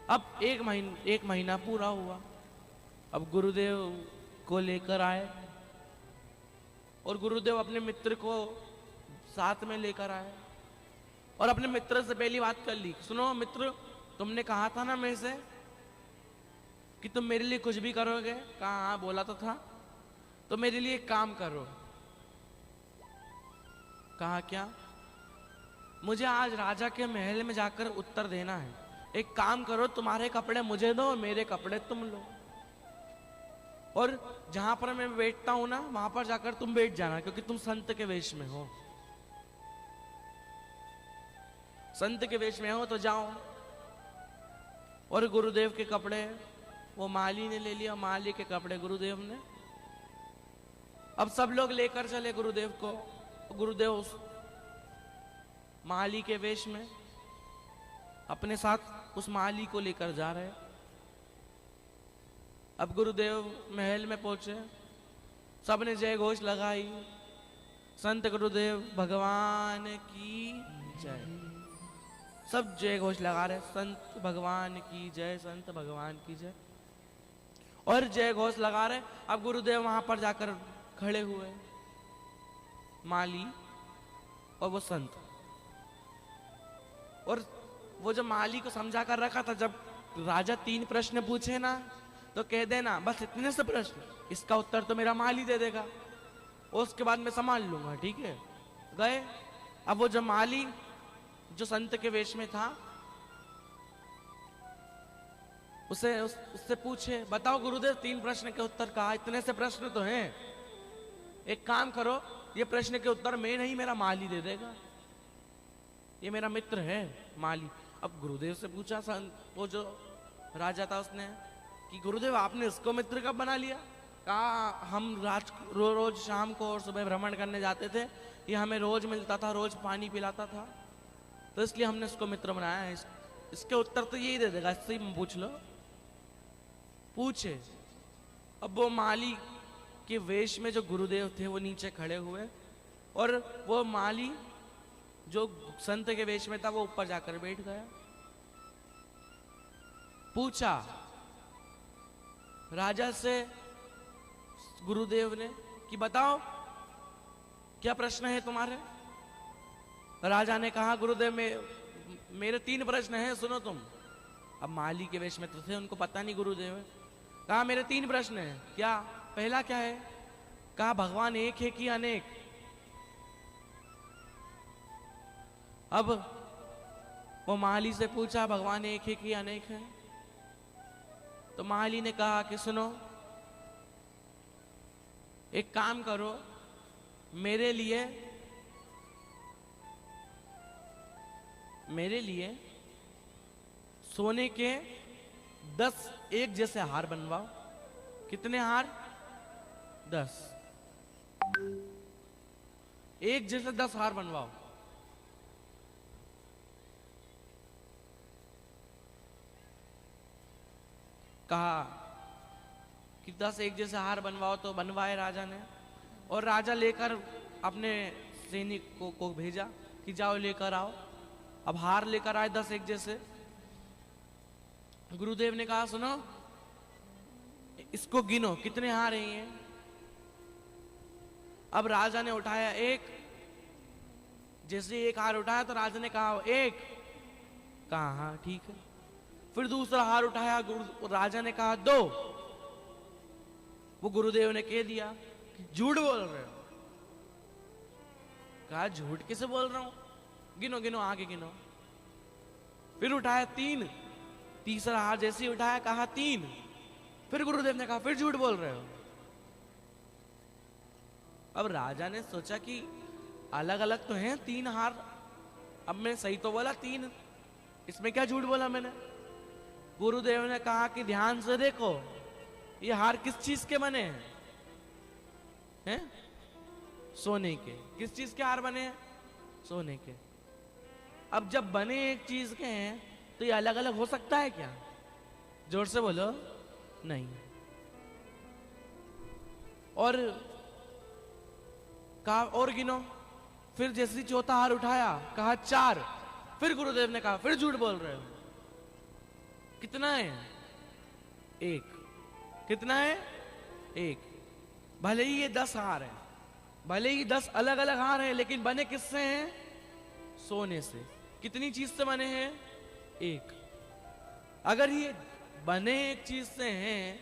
अब एक महीना पूरा हुआ। अब गुरुदेव को लेकर आए और गुरुदेव अपने मित्र को साथ में लेकर आए और अपने मित्र से पहली बात कर ली, सुनो मित्र, तुमने कहा था ना मेरे से कि तुम मेरे लिए कुछ भी करोगे? कहा हाँ, बोला तो था। तो मेरे लिए एक काम करो। कहा क्या? मुझे आज राजा के महल में जाकर उत्तर देना है। एक काम करो, तुम्हारे कपड़े मुझे दो और मेरे कपड़े तुम लो, और जहां पर मैं बैठता हूं ना वहां पर जाकर तुम बैठ जाना, क्योंकि तुम संत के वेश में हो। संत के वेश में हो तो जाओ। और गुरुदेव के कपड़े वो माली ने ले लिया, माली के कपड़े गुरुदेव ने। अब सब लोग लेकर चले गुरुदेव को। गुरुदेव उस माली के वेश में अपने साथ उस माली को लेकर जा रहे। अब गुरुदेव महल में पहुंचे, सबने जय घोष लगाई, संत गुरुदेव भगवान की जय। सब जय घोष लगा रहे, संत भगवान की जय, संत भगवान की जय, और जय घोष लगा रहे। अब गुरुदेव वहां पर जाकर खड़े हुए, माली और वो संत। और वो जो माली को समझा कर रखा था, जब राजा 3 प्रश्न पूछे ना तो कह देना बस इतने से प्रश्न, इसका उत्तर तो मेरा माली दे देगा, और उसके बाद मैं संभाल लूंगा, ठीक है। गए। अब वो जो माली जो संत के वेश में था, उससे पूछे, बताओ गुरुदेव 3 प्रश्न के उत्तर। कहा इतने से प्रश्न तो हैं, एक काम करो, ये प्रश्न के उत्तर मैं नहीं, मेरा माली दे देगा, ये मेरा मित्र है माली। अब गुरुदेव से पूछा वो जो राजा था उसने कि गुरुदेव आपने इसको मित्र कब बना लिया? कहा हम रोज शाम को और सुबह भ्रमण करने जाते थे, ये हमें रोज मिलता था, रोज पानी पिलाता था, तो इसलिए हमने इसको मित्र बनाया है। इसके उत्तर तो यही दे देगा, इससे ही पूछ लो। पूछे। अब वो माली के वेश में जो गुरुदेव थे वो नीचे खड़े हुए, और वो माली जो संत के वेश में था वो ऊपर जाकर बैठ गया। पूछा राजा से गुरुदेव ने कि बताओ क्या प्रश्न है तुम्हारे? राजा ने कहा गुरुदेव मेरे 3 प्रश्न हैं, सुनो तुम। अब माली के वेश में तो थे, उनको पता नहीं गुरुदेव है। कहा मेरे 3 प्रश्न हैं। क्या? पहला क्या है? कहा भगवान एक है कि अनेक? अब वो माली से पूछा भगवान एक है कि अनेक है? तो माली ने कहा कि सुनो, एक काम करो, मेरे लिए सोने के 10 एक जैसे हार बनवाओ। कितने हार? 10। एक जैसे 10 हार बनवाओ। कहा कि 10 एक जैसे हार बनवाओ, तो बनवाए राजा ने। और राजा लेकर अपने सैनिक को भेजा कि जाओ लेकर आओ। अब हार लेकर आए 10 एक जैसे। गुरुदेव ने कहा सुनो, इसको गिनो कितने हार हैं ये। अब राजा ने उठाया 1, जैसे 1 हार उठाया तो राजा ने कहा 1। कहा हाँ ठीक है। फिर दूसरा हार उठाया, राजा ने कहा 2। वो गुरुदेव ने कह दिया कि झूठ बोल रहे हो। कहा झूठ किसे बोल रहा हूं? गिनो गिनो, आगे गिनो। फिर उठाया 3। तीसरा हार जैसे ही उठाया कहा 3। फिर गुरुदेव ने कहा फिर झूठ बोल रहे हो। अब राजा ने सोचा कि अलग अलग तो हैं 3 हार, अब मैं सही तो बोला 3, इसमें क्या झूठ बोला मैंने। गुरुदेव ने कहा कि ध्यान से देखो, ये हार किस चीज के बने हैं? सोने के। किस चीज के हार बने हैं? सोने के। अब जब बने एक चीज के हैं तो ये अलग अलग हो सकता है क्या? जोर से बोलो। नहीं। और कहा और गिनो। फिर जैसे चौथा हार उठाया कहा 4। फिर गुरुदेव ने कहा फिर झूठ बोल रहे हो। कितना है? 1। कितना है? 1। भले ही ये 10 हार है, भले ही 10 अलग अलग हार है, लेकिन बने किससे हैं? सोने से। कितनी चीज से बने हैं? 1। अगर ये बने एक चीज से हैं।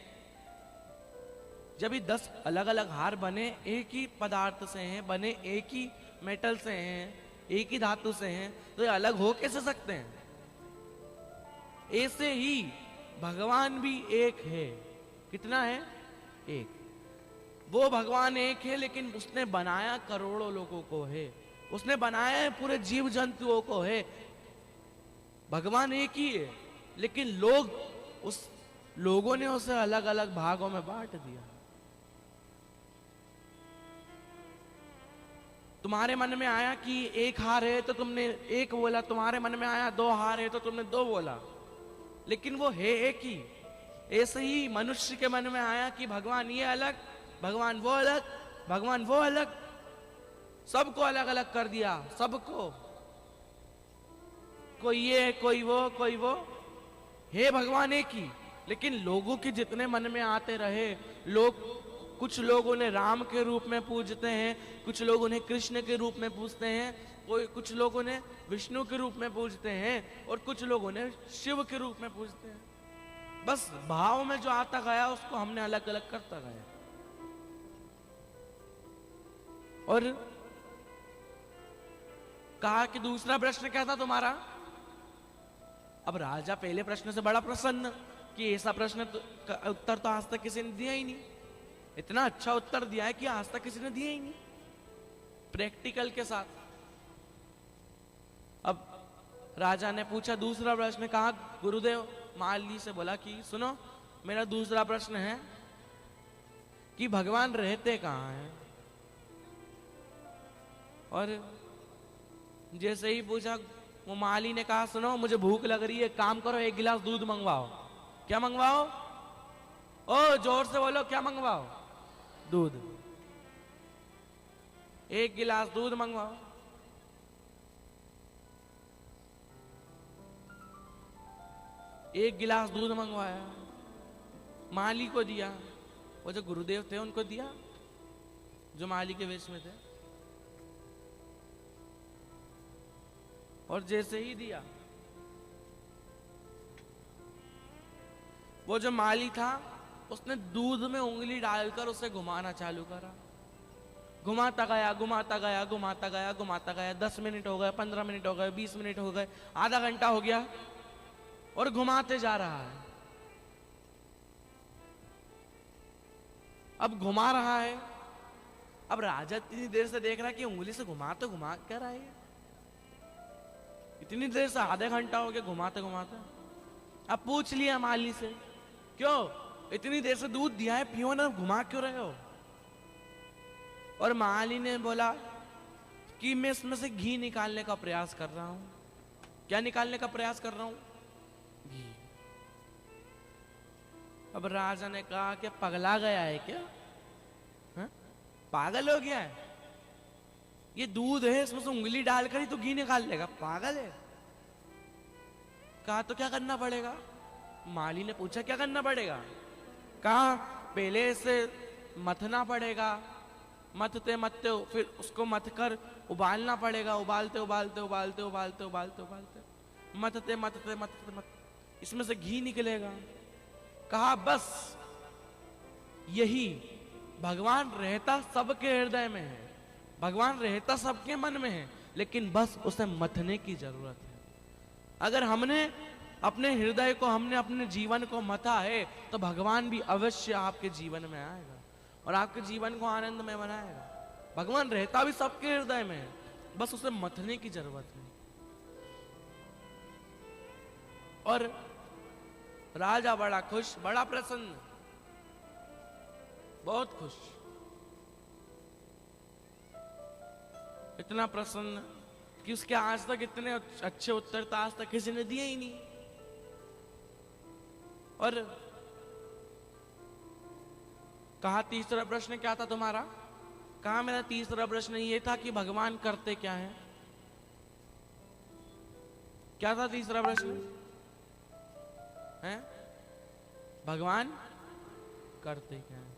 जब ये 10 अलग अलग हार बने एक ही पदार्थ से हैं, बने एक ही मेटल से हैं, एक ही धातु से हैं, तो ये अलग हो कैसे सकते हैं? ऐसे ही भगवान भी एक है। कितना है? एक। वो भगवान एक है, लेकिन उसने बनाया करोड़ों लोगों को है, उसने बनाया है पूरे जीव जंतुओं को है। भगवान एक ही है, लेकिन लोगों ने उसे अलग अलग भागों में बांट दिया। तुम्हारे मन में आया कि एक हार है तो तुमने एक बोला, तुम्हारे मन में आया 2 हार है तो तुमने 2 बोला, लेकिन वो है एक ही। ऐसे ही मनुष्य के मन में आया कि भगवान ये अलग, भगवान वो अलग, भगवान वो अलग, सबको अलग अलग कर दिया। सबको, कोई ये कोई वो, हे भगवान एक ही। लेकिन लोगों के जितने मन में आते रहे, कुछ लोग उन्हें राम के रूप में पूजते हैं, कुछ लोग उन्हें कृष्ण के रूप में पूजते हैं, कुछ लोग उन्हें विष्णु के रूप में पूजते हैं, और कुछ लोग उन्हें शिव के रूप में पूजते हैं। बस भाव में जो आता गया उसको हमने अलग अलग करता गया। और कहा कि दूसरा प्रश्न क्या था तुम्हारा? अब राजा पहले प्रश्न से बड़ा प्रसन्न कि ऐसा प्रश्न का उत्तर तो आज तक किसी ने दिया ही नहीं। इतना अच्छा उत्तर दिया है कि आज तक किसी ने दिया ही नहीं, प्रैक्टिकल के साथ। अब राजा ने पूछा दूसरा प्रश्न। कहा गुरुदेव, माली से बोला कि सुनो, मेरा दूसरा प्रश्न है कि भगवान रहते कहाँ हैं? और जैसे ही पूछा, वो माली ने कहा सुनो, मुझे भूख लग रही है, काम करो 1 गिलास दूध मंगवाओ। क्या मंगवाओ? ओ जोर से बोलो, क्या मंगवाओ? दूध। 1 गिलास दूध मंगवाओ। एक गिलास दूध मंगवाया, माली को दिया। वो जो गुरुदेव थे उनको दिया, जो माली के वेश में थे। और जैसे ही दिया, वो जो माली था उसने दूध में उंगली डालकर उसे घुमाना चालू करा। घुमाता गया, घुमाता गया, घुमाता गया, घुमाता गया। 10 मिनट हो गए, 15 मिनट हो गए, 20 मिनट हो गए, आधा घंटा हो गया, और घुमाते जा रहा है। अब घुमा रहा है। अब राजा इतनी देर से देख रहा है कि उंगली से घुमा कर रहा है, इतनी देर से आधा घंटा हो गया घुमाते घुमाते। अब पूछ लिया माली से, क्यों इतनी देर से दूध दिया है, पियो ना, घुमा क्यों रहे हो? और माली ने बोला कि मैं इसमें से घी निकालने का प्रयास कर रहा हूं। क्या निकालने का प्रयास कर रहा हूं? घी। अब राजा ने कहा कि पगला गया है क्या? हा? पागल हो गया है? ये दूध है, इसमें से उंगली डालकर ही तो घी निकाल लेगा, पागल है? कहा तो क्या करना पड़ेगा? माली ने पूछा क्या करना पड़ेगा? कहा पहले इसे मथना पड़ेगा, मथते मथते फिर उसको मथ कर उबालना पड़ेगा, उबालते उबालते उबालते उबालते उबालते उबालते मथते मथते मथते मथते इसमें से घी निकलेगा। कहा बस यही, भगवान रहता सबके हृदय में है, भगवान रहता सबके मन में है, लेकिन बस उसे मथने की जरूरत है। अगर हमने अपने हृदय को, हमने अपने जीवन को मथा है, तो भगवान भी अवश्य आपके जीवन में आएगा और आपके जीवन को आनंद में बनाएगा। भगवान रहता भी सबके हृदय में है, बस उसे मथने की जरूरत है। और राजा बड़ा खुश, बड़ा प्रसन्न, बहुत खुश, इतना प्रसन्न कि उसके आज तक इतने अच्छे उत्तर तो आज तक किसी ने दिए ही नहीं। और कहा तीसरा प्रश्न क्या था तुम्हारा? कहा मेरा तीसरा प्रश्न ये था कि भगवान करते क्या है। क्या था तीसरा प्रश्न? है भगवान करते क्या है?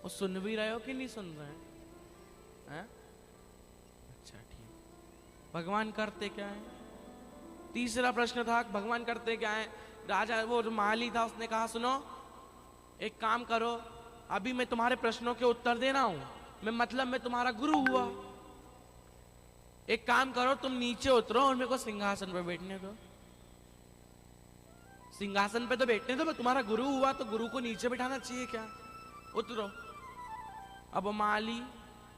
वो सुन भी रहे हो कि नहीं सुन रहे हैं? अच्छा ठीक। भगवान करते क्या है? तीसरा प्रश्न था भगवान करते क्या है। राजा वो जो माली था उसने कहा सुनो एक काम करो, अभी मैं तुम्हारे प्रश्नों के उत्तर दे रहा हूं, मैं तुम्हारा गुरु हुआ। एक काम करो तुम नीचे उतरो और मेरे को सिंहासन पे बैठने दो। सिंहासन पे तो बैठने दो, मैं तुम्हारा गुरु हुआ तो गुरु को नीचे बिठाना चाहिए क्या? उतरो। अब माली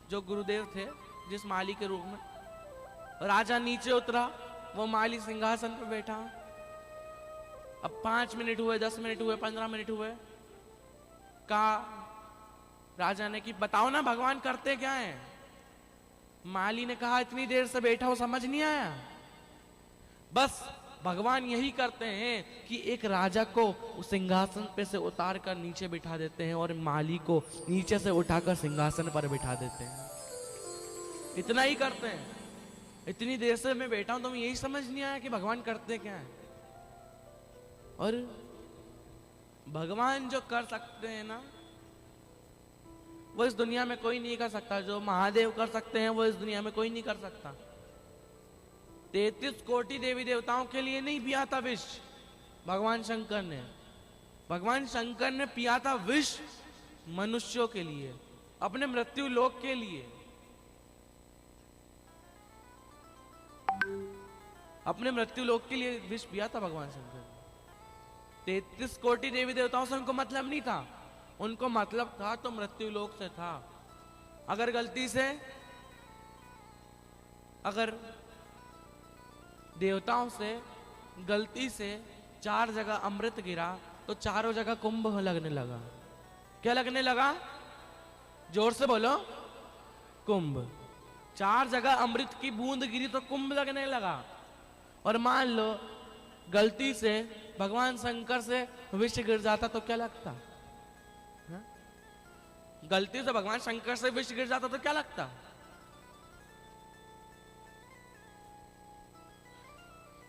जो गुरुदेव थे, जिस माली के रूप में, राजा नीचे उतरा, वो माली सिंहासन पे बैठा। अब 5 मिनट हुए, 10 मिनट हुए, 15 मिनट हुए, कहा राजा ने कि बताओ ना भगवान करते क्या है? माली ने कहा इतनी देर से बैठा हो समझ नहीं आया? बस भगवान यही करते हैं कि एक राजा को उस सिंहासन पे से उतार कर नीचे बिठा देते हैं और माली को नीचे से उठाकर सिंहासन पर बिठा देते हैं। इतना ही करते हैं। इतनी देर से मैं बैठा हूं तो यही समझ नहीं आया कि भगवान करते क्या है। और भगवान जो कर सकते हैं ना, वो इस दुनिया में कोई नहीं कर सकता। जो महादेव कर सकते हैं वो इस दुनिया में कोई नहीं कर सकता। 33 कोटि देवी देवताओं के लिए नहीं पिया था विष भगवान शंकर ने। भगवान शंकर ने पिया था विष मनुष्यों के लिए, अपने मृत्यु लोक के लिए। अपने मृत्यु लोक के लिए विष पिया था भगवान शंकर। 33 कोटि देवी देवताओं से उनको मतलब नहीं था, उनको मतलब था तो मृत्यु लोक से था। अगर गलती से अगर देवताओं से गलती से 4 जगह अमृत गिरा तो चारों जगह कुंभ लगने लगा। क्या लगने लगा? जोर से बोलो, कुंभ। 4 जगह अमृत की बूंद गिरी तो कुंभ लगने लगा। और मान लो गलती से भगवान शंकर से विष गिर जाता तो क्या लगता? हा? गलती से भगवान शंकर से विष गिर जाता तो क्या लगता?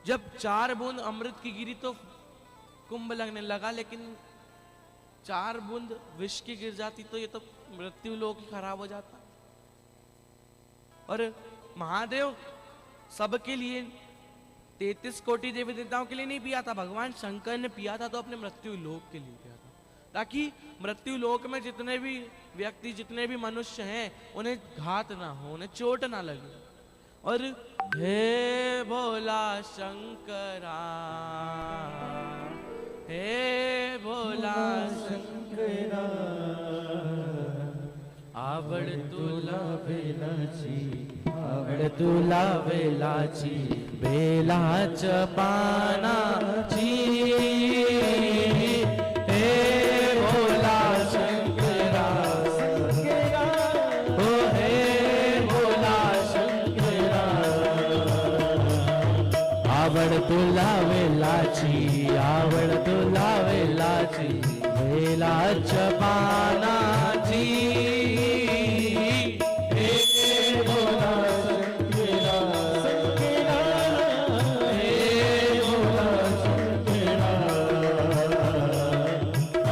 जब 4 बूंद अमृत की गिरी तो कुंभ लगने लगा, लेकिन 4 बूंद विष की गिर जाती तो ये तो मृत्यु लोक ही खराब हो जाता। और महादेव सबके लिए 33 कोटि देवी देवताओं के लिए नहीं पिया था, भगवान शंकर ने पिया था तो अपने मृत्यु लोक के लिए पिया था, ताकि मृत्यु लोक में जितने भी व्यक्ति, जितने भी मनुष्य हैं, उन्हें घात ना हो, उन्हें चोट ना लगे। और हे भोला शंकरा, हे भोला शंकरा, आवड तुला बेलाची, आवड तुला बेलाची, बेलाच पानाची, हे भोला शंकरा, हो हे भोला शंकरा, आवड तुला बेलाची, आवड तुला बेलाची, बेलाच पानाची, हे भोला शंकरा, शंकरा, हे भोला शंकरा,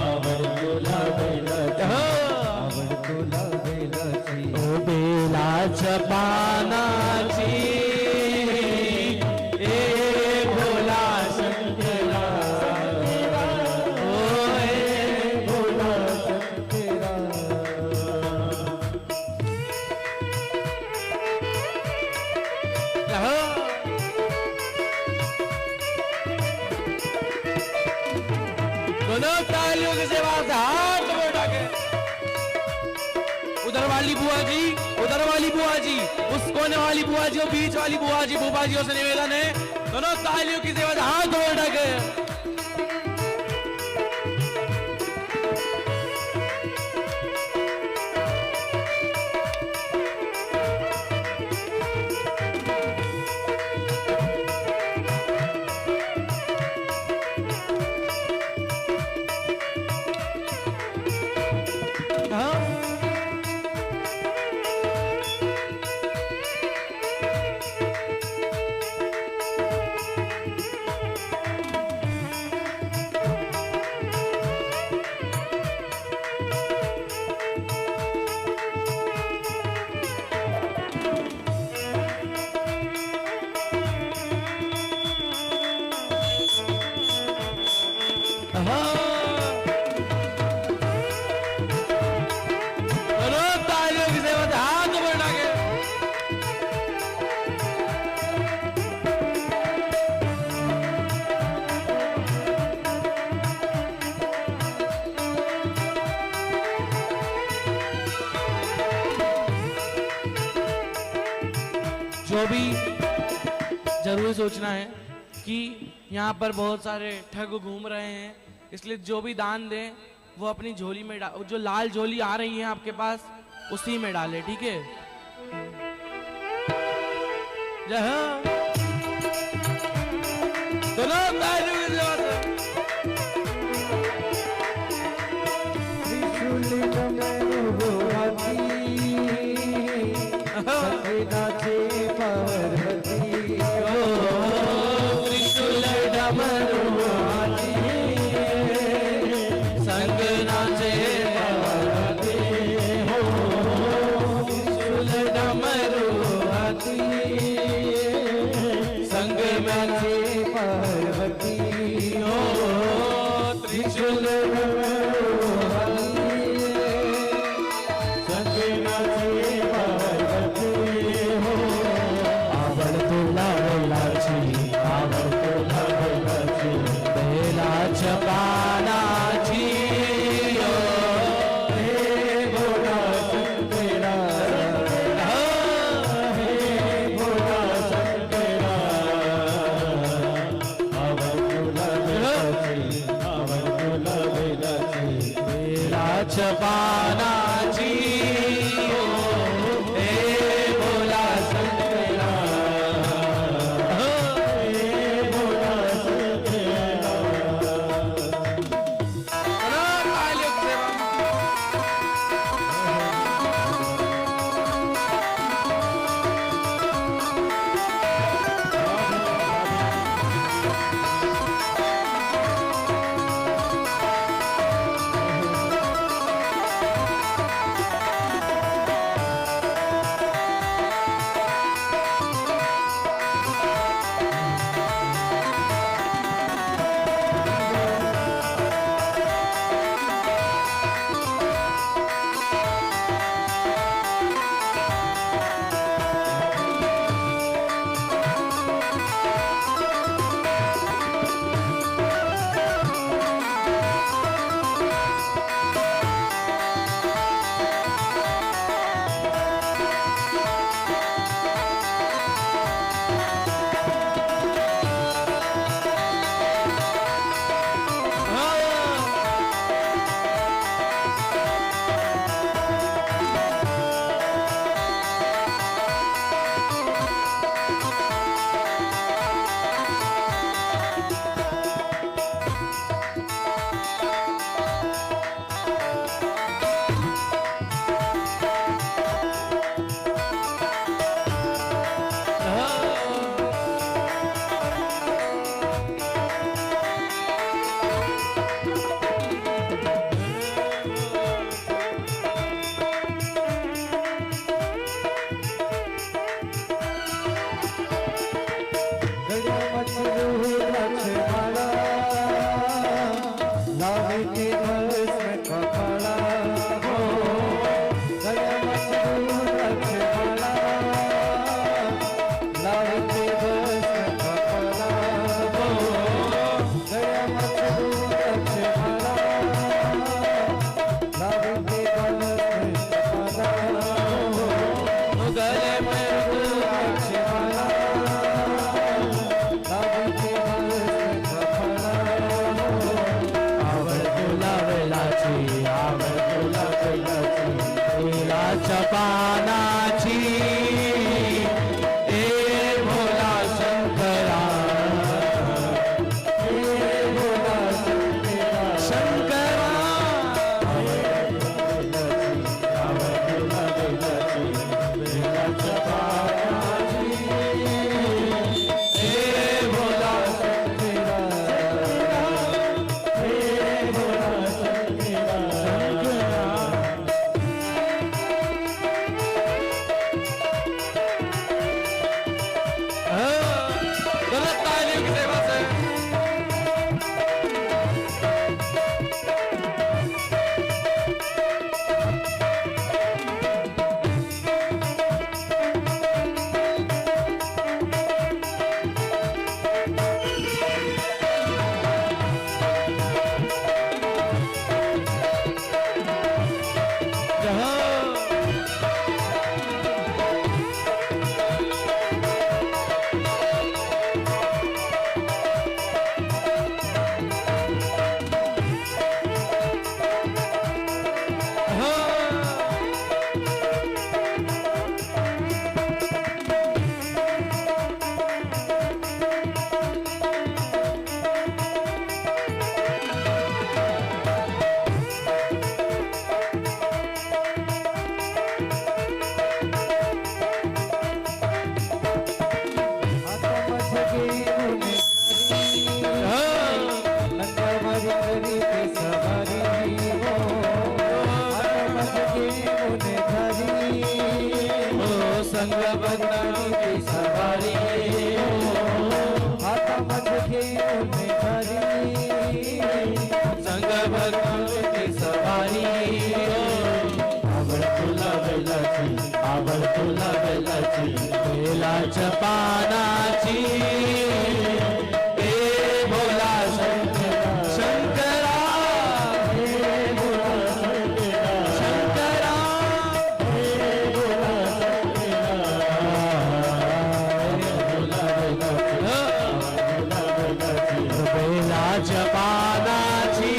आवड तुला बेलाची, आवड तुला बेलाची, ओ बेलाच पानाची, हे भोला शंकरा, ओ हे भोला शंकरा। दोनों तालियों के सेवा से हाथ उठा के, उधर वाली बुआ जी, उधर वाली बुआ जी, उस कोने वाली बुआ जी और बीच वाली बुआ जी, बुआ जी से निवेदन है, दोनों तालियों की सेवा से हाथ उठा के। जो भी जरूर सोचना है कि यहाँ पर बहुत सारे ठग घूम रहे हैं, इसलिए जो भी दान दें वो अपनी झोली में जो लाल झोली आ रही है आपके पास उसी में डाले, ठीक है। जय हो। दोनों तालियों की आवाज़ से। त्रिशूल डमरू हाथी, संग नाचे पार्वती। त्रिशूल डमरू हाथी, संग नाचे पार्वती हो। त्रिशूल डमरू हाथी, संग नाचे पार्वती हो। त्रिशूल डमरू हाथी, संग नाचे पार्वती हो। आवड़ तुला लाची, आवड़ तुला लाची, बेला चपाना जियो, हे भोला शंकरा, हे भोला शंकरा। आवड़ तुला लाची, आवड़ तुला जपानाची हे भोला शंकरा हे भोला शंकरा हे भोला बेला जपानाची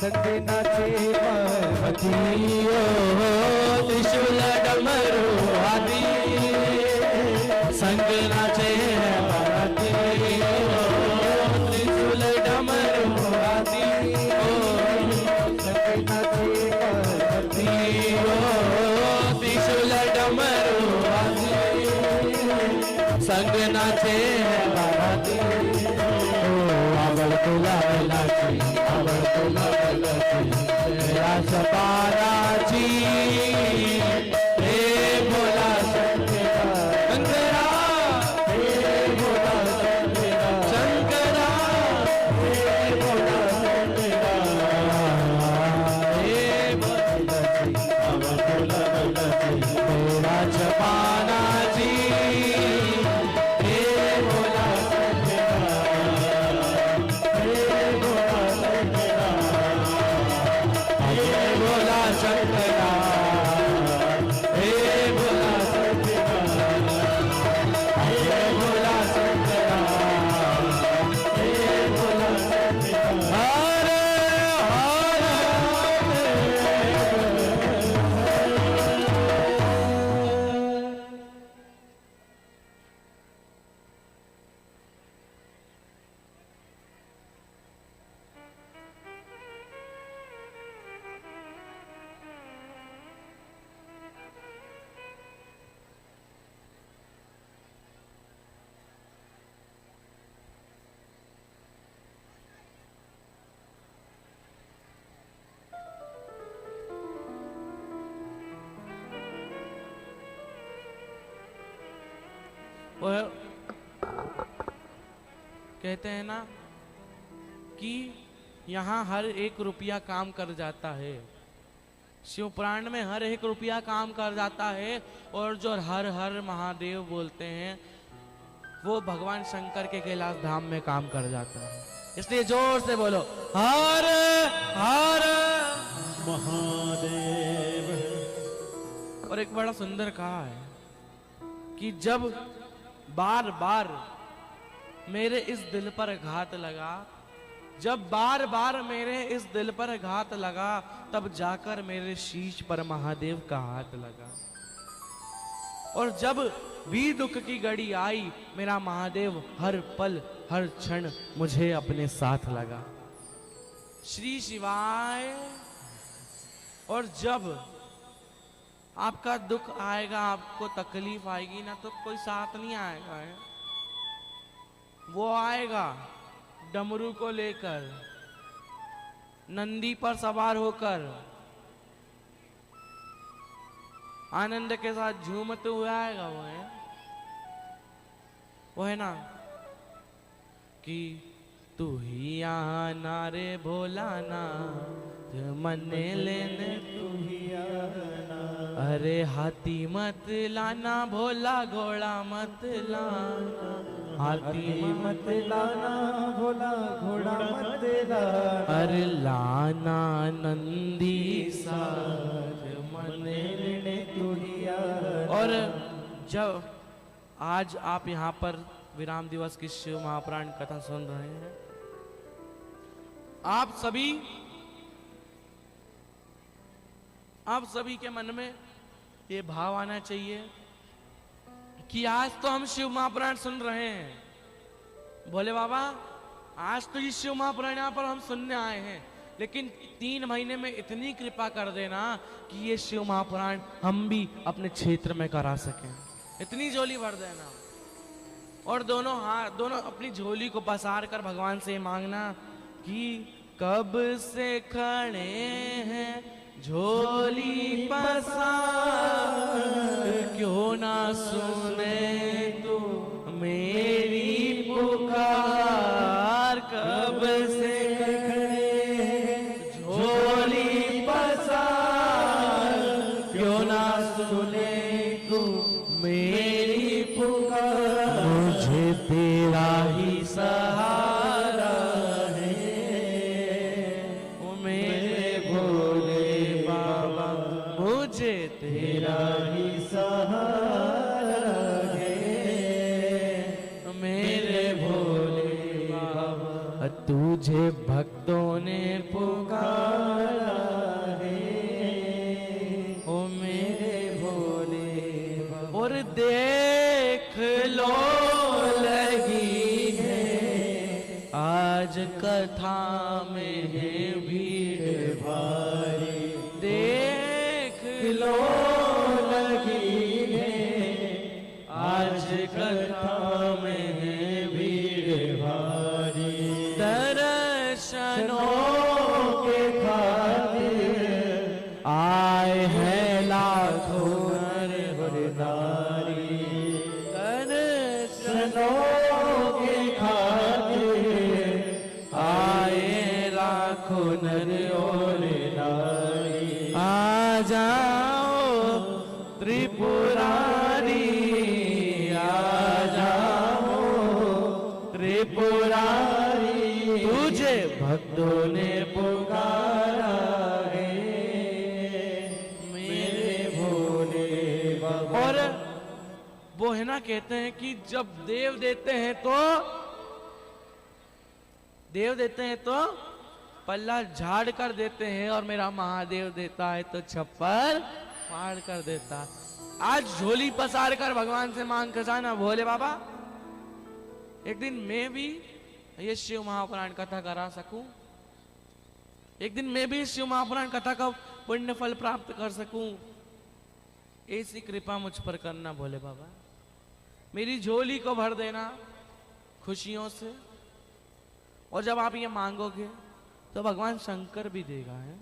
संगनाचे पार्वती त्रिशूल डमरू आदि संगनाचे पार्वती त्रिशूल डमरू आदि संगनाचे पार्वती त्रिशूल डमरू आदि संगनाचे पार्वती आवड तुला लाची आवड तुला जपानाची हे भोला शंकरा हे भोला शंकरा हे भोला शंकरा हे भोला भोला जपानाची हे भोला शंकरा हे भोला शंकरा हे भोला शंकरा हे भोला शंकरा हर और कहते हैं ना कि यहाँ हर एक रुपया काम कर जाता है, शिव पुराण में हर एक रुपया काम कर जाता है। और जो हर हर महादेव बोलते हैं वो भगवान शंकर के कैलाश धाम में काम कर जाता है। इसलिए जोर से बोलो हर हर महादेव। और एक बड़ा सुंदर कहा है कि जब बार बार मेरे इस दिल पर घात लगा, जब बार बार मेरे इस दिल पर घात लगा, तब जाकर मेरे शीश पर महादेव का हाथ लगा। और जब भी दुख की घड़ी आई, मेरा महादेव हर पल हर क्षण मुझे अपने साथ लगा। श्री शिवाय। और जब आपका दुख आएगा, आपको तकलीफ आएगी ना, तो कोई साथ नहीं आएगा है। वो आएगा डमरू को लेकर, नंदी पर सवार होकर, आनंद के साथ झूमते हुए आएगा वो है ना कि तू ही आना रे भोलाना मने लेने तू ही आना, अरे हाथी मत लाना भोला घोड़ा मत लाना, हाथी मत लाना भोला घोड़ा मत लाना, अरे लाना नंदी साथ मने लेने तू ही आना। और जब आज आप यहाँ पर विराम दिवस की शिव महापुराण कथा सुन रहे हैं, आप सभी के मन में ये भाव आना चाहिए कि आज तो हम शिव महापुराण सुन रहे हैं। भोले बाबा, आज तो ये शिव महापुराण यहाँ पर हम सुनने आए हैं, लेकिन 3 महीने में इतनी कृपा कर देना कि ये शिव महापुराण हम भी अपने क्षेत्र में करा सकें। इतनी झोली भर देना और दोनों अपनी झोली को पसार कर भगवान से मांगना कि कब से खड़े हैं झोली पसार, क्यों ना सुने तू मेरी पुकार। कब से खड़े हैं झोली पसार, क्यों ना सुने तू मेरी पुकार। मुझे तेरा ही सहारा तेरा ही सहारा है मेरे भोले बाबा। तुझे भक्तों ने पुकारा है ओ मेरे भोले बाबा। और देख लो लगी है आज कथा में है भीड़ भारी, लो लगी है आज कथा में है भीड़ भारी। दर्शनों के खातिर आए हैं लाखों नर नारी। दर्शनों के खातिर आए लाखों नर और नारी। आ जाओ त्रिपुरारी, आ जाओ त्रिपुरारी, तुझे भक्तों ने पुकारा है मेरे भोले बाबा। और वो है ना, कहते हैं कि जब देव देते हैं तो पल्ला झाड़ कर देते हैं, और मेरा महादेव देता है तो छप्पर फाड़ कर देता। आज झोली पसार कर भगवान से मांग कर जाना, भोले बाबा एक दिन मैं भी ये शिव महापुराण कथा करा सकूं, एक दिन मैं भी शिव महापुराण कथा का पुण्य फल प्राप्त कर सकूं, ऐसी कृपा मुझ पर करना भोले बाबा। मेरी झोली को भर देना खुशियों से, और जब आप ये मांगोगे तो भगवान शंकर भी देगा है,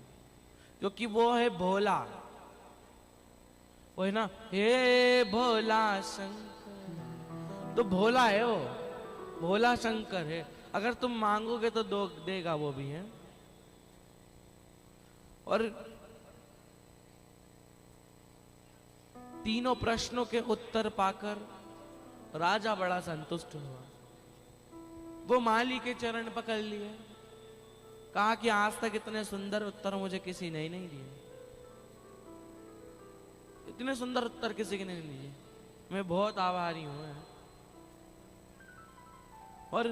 क्योंकि वो है भोला। वो है ना, हे भोला शंकर, तो भोला है वो, भोला शंकर है। अगर तुम मांगोगे तो देगा वो भी है। और तीनों प्रश्नों के उत्तर पाकर राजा बड़ा संतुष्ट हुआ। वो माली के चरण पकड़ लिए, कहा कि आज तक इतने सुंदर उत्तर मुझे किसी ने नहीं दिए, इतने सुंदर उत्तर किसी ने नहीं दिए, मैं बहुत आभारी हूं। और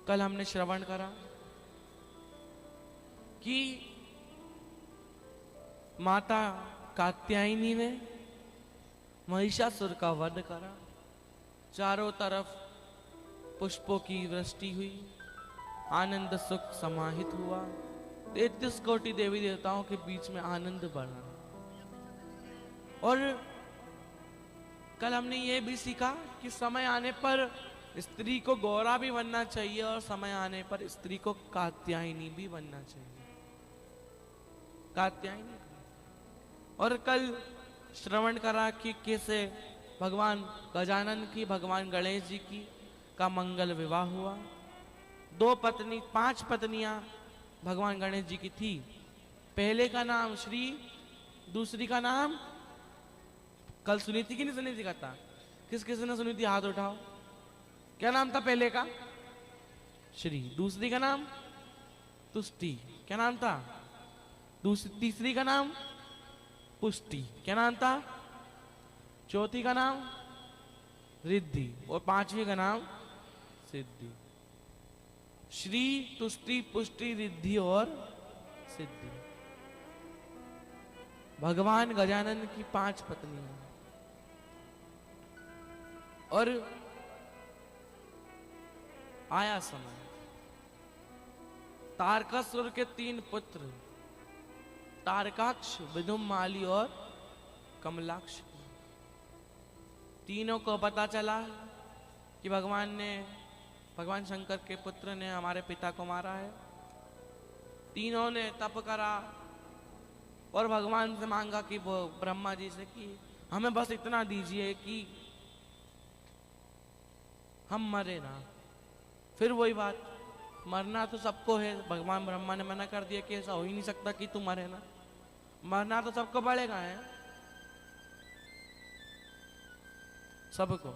कल हमने श्रवण करा कि माता कात्यायनी ने महिषासुर का वध करा, चारों तरफ पुष्पों की वृष्टि हुई, आनंद सुख समाहित हुआ, 33 कोटि देवी देवताओं के बीच में आनंद बढ़ा। और कल हमने ये भी सीखा कि समय आने पर स्त्री को गौरा भी बनना चाहिए, और समय आने पर स्त्री को कात्यायनी भी बनना चाहिए। कात्यायनी और कल श्रवण करा कि कैसे भगवान गजानन की, भगवान गणेश जी की का मंगल विवाह हुआ। 5 पत्नियां भगवान गणेश जी की थी। पहले का नाम श्री, दूसरी का नाम कल सुनी थी कि नहीं सुनी थी कथा? किस किस ने सुनी थी हाथ उठाओ। क्या नाम था पहले का? श्री। दूसरी का नाम तुष्टि। क्या नाम था? तीसरी का नाम पुष्टि। क्या नाम था? चौथी का नाम रिद्धि। और 5वीं का नाम सिद्धि। श्री, तुष्टि, पुष्टि, रिद्धि और सिद्धि। भगवान गजानन की 5 पत्नियां। और आया समय, तारकासुर के 3 पुत्र तारकाक्ष, विदुमाली और कमलाक्ष, तीनों को पता चला कि भगवान शंकर के पुत्र ने हमारे पिता को मारा है। तीनों ने तप करा और भगवान से मांगा कि वो ब्रह्मा जी से कि हमें बस इतना दीजिए कि हम मरे ना। फिर वही बात, मरना तो सबको है। भगवान ब्रह्मा ने मना कर दिया कि ऐसा हो ही नहीं सकता कि तू मरे ना। मरना तो सबको पड़ेगा है, सबको।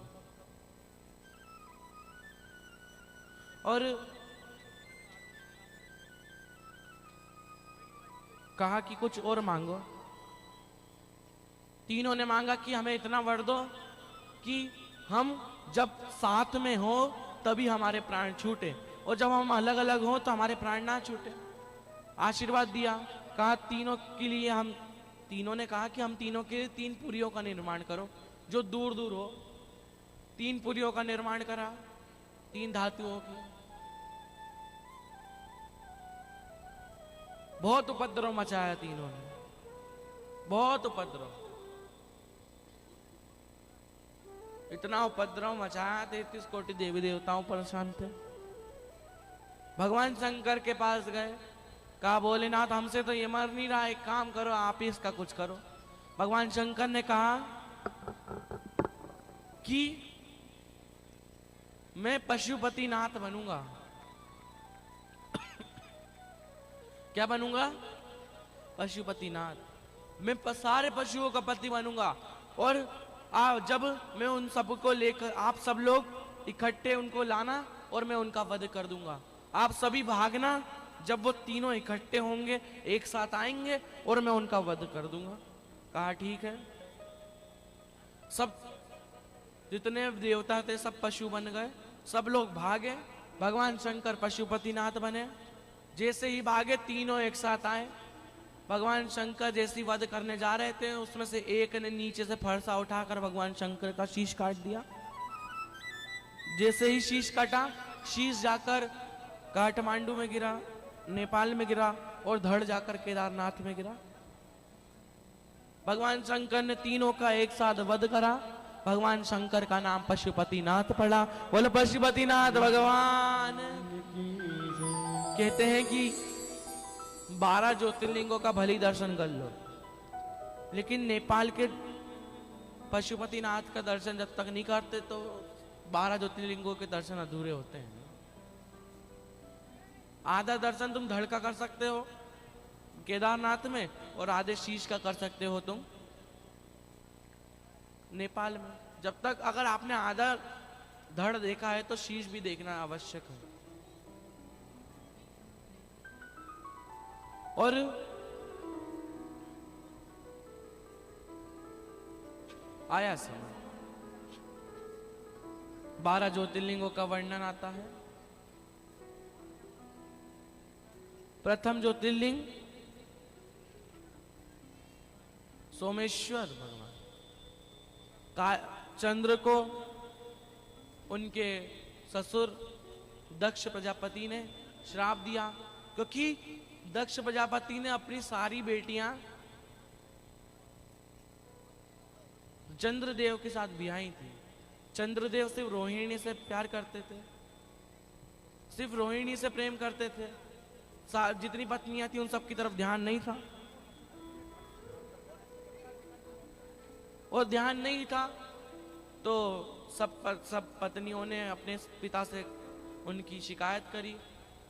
और कहा कि कुछ और मांगो। तीनों ने मांगा कि हमें इतना वर दो कि हम जब साथ में हो तभी हमारे प्राण छूटे, और जब हम अलग अलग हो तो हमारे प्राण ना छूटे। आशीर्वाद दिया। कहा तीनों ने कहा कि हम तीनों के लिए 3 पुरियों का निर्माण करो जो दूर दूर हो। 3 पुरियों का निर्माण करा, 3 धातुओं की। बहुत उपद्रव मचाया तीनों ने, बहुत उपद्रव। इतना उपद्रव मचाया, 33 कोटि देवी देवताओं परेशान थे। भगवान शंकर के पास गए, कहा भोलेनाथ हमसे तो ये मर नहीं रहा, एक काम करो आप ही इसका कुछ करो। भगवान शंकर ने कहा कि मैं पशुपतिनाथ बनूंगा। क्या बनूंगा? पशुपतिनाथ। मैं सारे पशुओं का पति बनूंगा, और जब मैं उन सबको लेकर, आप सब लोग इकट्ठे उनको लाना और मैं उनका वध कर दूंगा। आप सभी भागना, जब वो तीनों इकट्ठे होंगे एक साथ आएंगे और मैं उनका वध कर दूंगा। कहा ठीक है। सब जितने देवता थे सब पशु बन गए, सब लोग भागे। भगवान शंकर पशुपतिनाथ बने। जैसे ही भागे तीनों एक साथ आए। भगवान शंकर जैसी वध करने जा रहे थे, उसमें से एक ने नीचे से फरसा उठाकर भगवान शंकर का शीश काट दिया। जैसे ही शीश कटा, शीश जाकर काठमांडू में गिरा, नेपाल में गिरा, और धड़ जाकर केदारनाथ में गिरा। भगवान शंकर ने तीनों का एक साथ वध करा। भगवान शंकर का नाम पशुपतिनाथ पड़ा। बोलो पशुपतिनाथ भगवान। कहते हैं कि 12 ज्योतिर्लिंगों का भली दर्शन कर लो, लेकिन नेपाल के पशुपतिनाथ का दर्शन जब तक नहीं करते तो 12 ज्योतिर्लिंगों के दर्शन अधूरे होते हैं। आधा दर्शन तुम धड़ का कर सकते हो केदारनाथ में, और आधे शीश का कर सकते हो तुम नेपाल में। जब तक अगर आपने आधा धड़ देखा है तो शीश भी देखना आवश्यक है। और आया समय 12 ज्योतिर्लिंगों का वर्णन आता है। प्रथम ज्योतिर्लिंग सोमेश्वर भगवान। चंद्र को उनके ससुर दक्ष प्रजापति ने श्राप दिया, क्योंकि दक्ष प्रजापति ने अपनी सारी बेटियां चंद्रदेव के साथ ब्याही थी। चंद्रदेव सिर्फ रोहिणी से प्यार करते थे, सिर्फ रोहिणी से प्रेम करते थे। जितनी पत्नियां थी उन सब की तरफ ध्यान नहीं था। और ध्यान नहीं था, तो सब पत्नियों ने अपने पिता से उनकी शिकायत करी।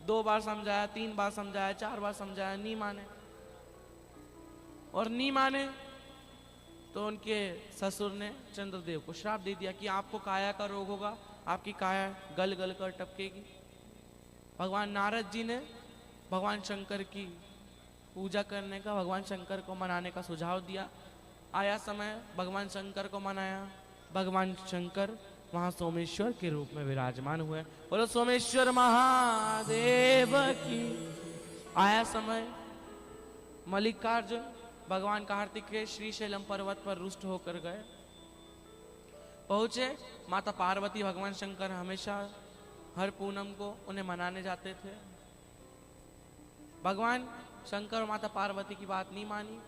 2 बार समझाया, 3 बार समझाया, 4 बार समझाया, नहीं माने। और नहीं माने तो उनके ससुर ने चंद्रदेव को श्राप दे दिया कि आपको काया का रोग होगा, आपकी काया गल गल कर टपकेगी। भगवान नारद जी ने भगवान शंकर की पूजा करने का, भगवान शंकर को मनाने का सुझाव दिया। आया समय भगवान शंकर को मनाया। भगवान शंकर वहां सोमेश्वर के रूप में विराजमान हुए। बोलो सोमेश्वर महादेव की। आया समय मल्लिकार्जुन भगवान कार्तिकेय श्रीशैलम पर्वत पर रुष्ट होकर गए। पहुंचे, माता पार्वती भगवान शंकर हमेशा हर पूनम को उन्हें मनाने जाते थे। भगवान शंकर और माता पार्वती की बात नहीं मानी।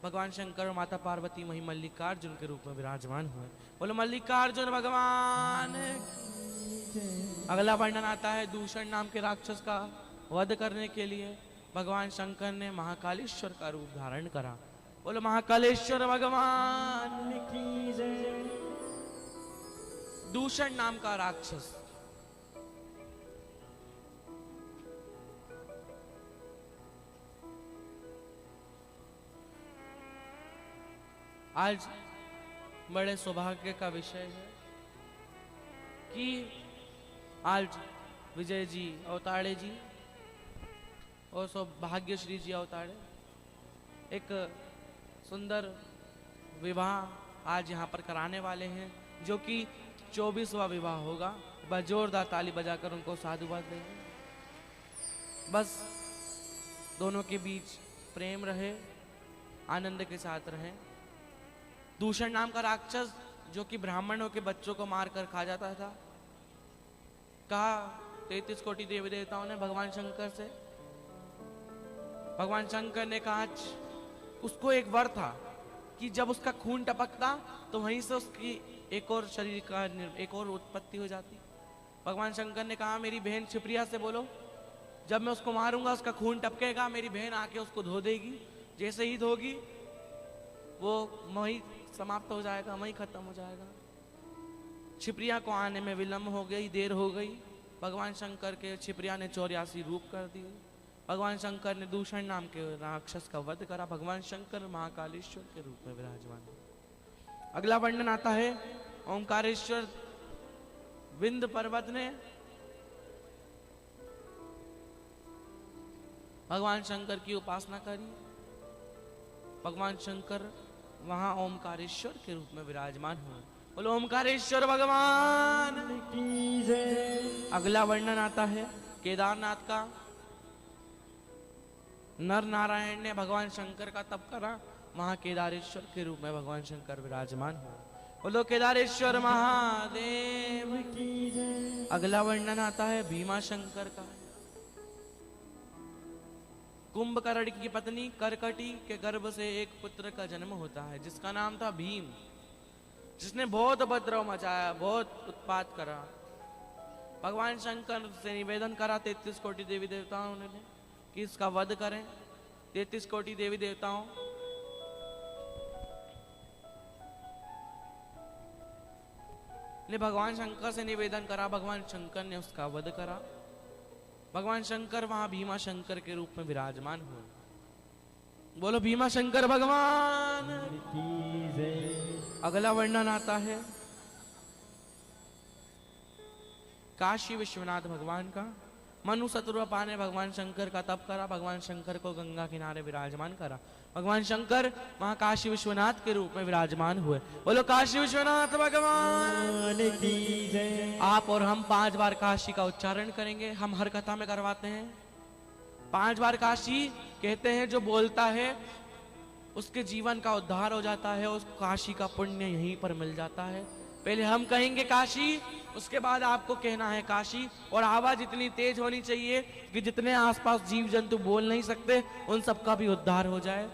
भगवान शंकर और माता पार्वती वहीं मल्लिकार्जुन के रूप में विराजमान हुए। बोलो मल्लिकार्जुन भगवान। अगला वर्णन आता है दूषण नाम के राक्षस का वध करने के लिए भगवान शंकर ने महाकालेश्वर का रूप धारण करा। बोलो महाकालेश्वर भगवान की जय। दूषण नाम का राक्षस आज बड़े सौभाग्य का विषय है कि आज विजय जी अवताड़े जी और सौभाग्यश्री जी अवताड़े एक सुंदर विवाह आज यहाँ पर कराने वाले हैं, जो कि 24वां विवाह होगा। बस जोरदार ताली बजाकर उनको साधुवाद देंगे। बस दोनों के बीच प्रेम रहे, आनंद के साथ रहे। दूषण नाम का राक्षस जो कि ब्राह्मणों के बच्चों को मारकर खा जाता था, कहा 33 कोटि देवी देवताओं ने भगवान शंकर से। भगवान शंकर ने कहा उसको एक वर था कि जब उसका खून टपकता तो वहीं से उसकी एक और शरीर का एक और उत्पत्ति हो जाती। भगवान शंकर ने कहा मेरी बहन छिप्रिया से बोलो, जब मैं उसको मारूंगा उसका खून टपकेगा, मेरी बहन आके उसको धो देगी। जैसे ही धोगी वो वहीं समाप्त हो जाएगा, वहीं खत्म हो जाएगा। छिप्रिया को आने में विलंब हो गई, देर हो गई। भगवान शंकर के छिप्रिया ने 84 रूप कर दिए। भगवान शंकर ने दूषण नाम के राक्षस का वध करा। भगवान शंकर महाकालेश्वर के रूप में विराजमान। अगला वर्णन आता है ओंकारेश्वर विंध्य पर्वत ने भगवान शंकर की उपासना करी। भगवान शंकर वहां ओमकारेश्वर के रूप में विराजमान हुए। बोलो ओमकारेश्वर भगवान की जय। अगला वर्णन आता है केदारनाथ का। नर नारायण ने भगवान शंकर का तप करा, वहां केदारेश्वर के रूप में भगवान शंकर विराजमान हुए। बोलो केदारेश्वर महादेव की जय। अगला वर्णन आता है भीमा शंकर का। कुंभकर्ण की पत्नी करकटी के गर्भ से एक पुत्र का जन्म होता है जिसका नाम था भीम, जिसने बहुत उपद्रव मचाया, बहुत उत्पात करा। भगवान शंकर से निवेदन करा 33 कोटि देवी देवताओं ने कि इसका वध करें। 33 कोटि देवी देवताओं ने भगवान शंकर से निवेदन करा। भगवान शंकर ने उसका वध करा। भगवान शंकर वहां भीमा शंकर के रूप में विराजमान हुए। बोलो भीमा शंकर भगवान की जय। अगला वर्णन आता है काशी विश्वनाथ भगवान का। मनु शत्रुपा ने भगवान शंकर का तप करा। भगवान शंकर को गंगा किनारे विराजमान करा। भगवान शंकर वहां काशी विश्वनाथ के रूप में विराजमान हुए। बोलो काशी विश्वनाथ भगवान की जय। आप और हम 5 बार काशी का उच्चारण करेंगे। हम हर कथा में करवाते हैं 5 बार काशी। कहते हैं जो बोलता है उसके जीवन का उद्धार हो जाता है, उस काशी का पुण्य यहीं पर मिल जाता है। पहले हम कहेंगे काशी, उसके बाद आपको कहना है काशी। और आवाज इतनी तेज होनी चाहिए कि जितने आसपास जीव जंतु बोल नहीं सकते उन सबका भी उद्धार हो जाए।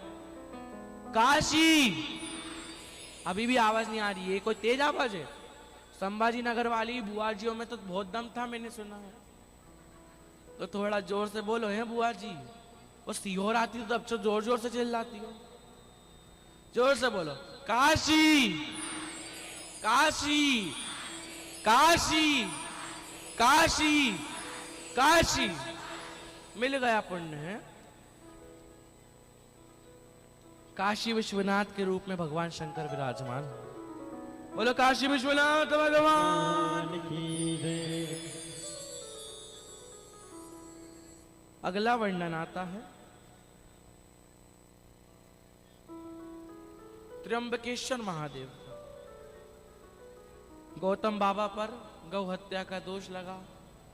काशी। अभी भी आवाज नहीं आ रही है, कोई तेज आवाज है? संभाजी नगर वाली बुआ जियों में तो बहुत दम था, मैंने सुना है। तो थोड़ा जोर से बोलो है बुआ जी। वो सीहोर आती तो अब तो जोर जोर से चिल्लाती हो। जोर से बोलो काशी काशी काशी काशी काशी मिल गया पुण्य है। काशी विश्वनाथ के रूप में भगवान शंकर विराजमान है। बोलो काशी विश्वनाथ भगवान की जय। अगला वर्णन आता है त्र्यंबकेश्वर महादेव का। गौतम बाबा पर गौ हत्या का दोष लगा।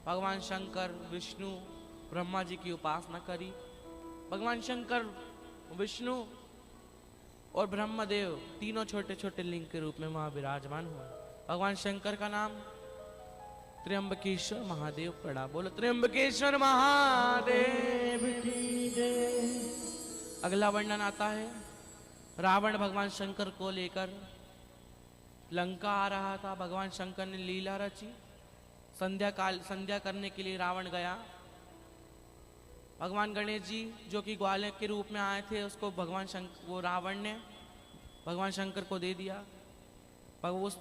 भगवान शंकर विष्णु ब्रह्मा जी की उपासना करी। भगवान शंकर विष्णु और ब्रह्मदेव तीनों छोटे छोटे लिंग के रूप में वहां विराजमान हुआ। भगवान शंकर का नाम त्र्यंबकेश्वर महादेव पड़ा। बोलो त्र्यंबकेश्वर महादेव की जय। अगला वर्णन आता है रावण भगवान शंकर को लेकर लंका आ रहा था। भगवान शंकर ने लीला रची। संध्या करने के लिए रावण गया। भगवान गणेश जी जो कि ग्वाले के रूप में आए थे उसको वो रावण ने भगवान शंकर को दे दिया। उस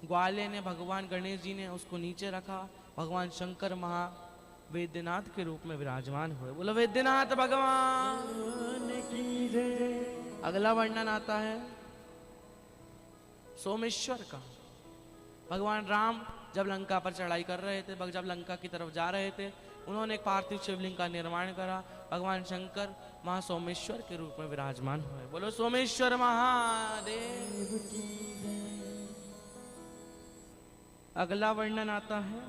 ग्वाले ने भगवान गणेश जी ने उसको नीचे रखा। भगवान शंकर वेद्यनाथ के रूप में विराजमान हुए। बोलो वेद्यनाथ भगवान की जय। अगला वर्णन आता है सोमेश्वर का। भगवान राम जब लंका पर चढ़ाई कर रहे थे, जब लंका की तरफ जा रहे थे, उन्होंने एक पार्थिव शिवलिंग का निर्माण करा। भगवान शंकर महा सोमेश्वर के रूप में विराजमान हुए। बोलो सोमेश्वर महादेव की जय। अगला वर्णन आता है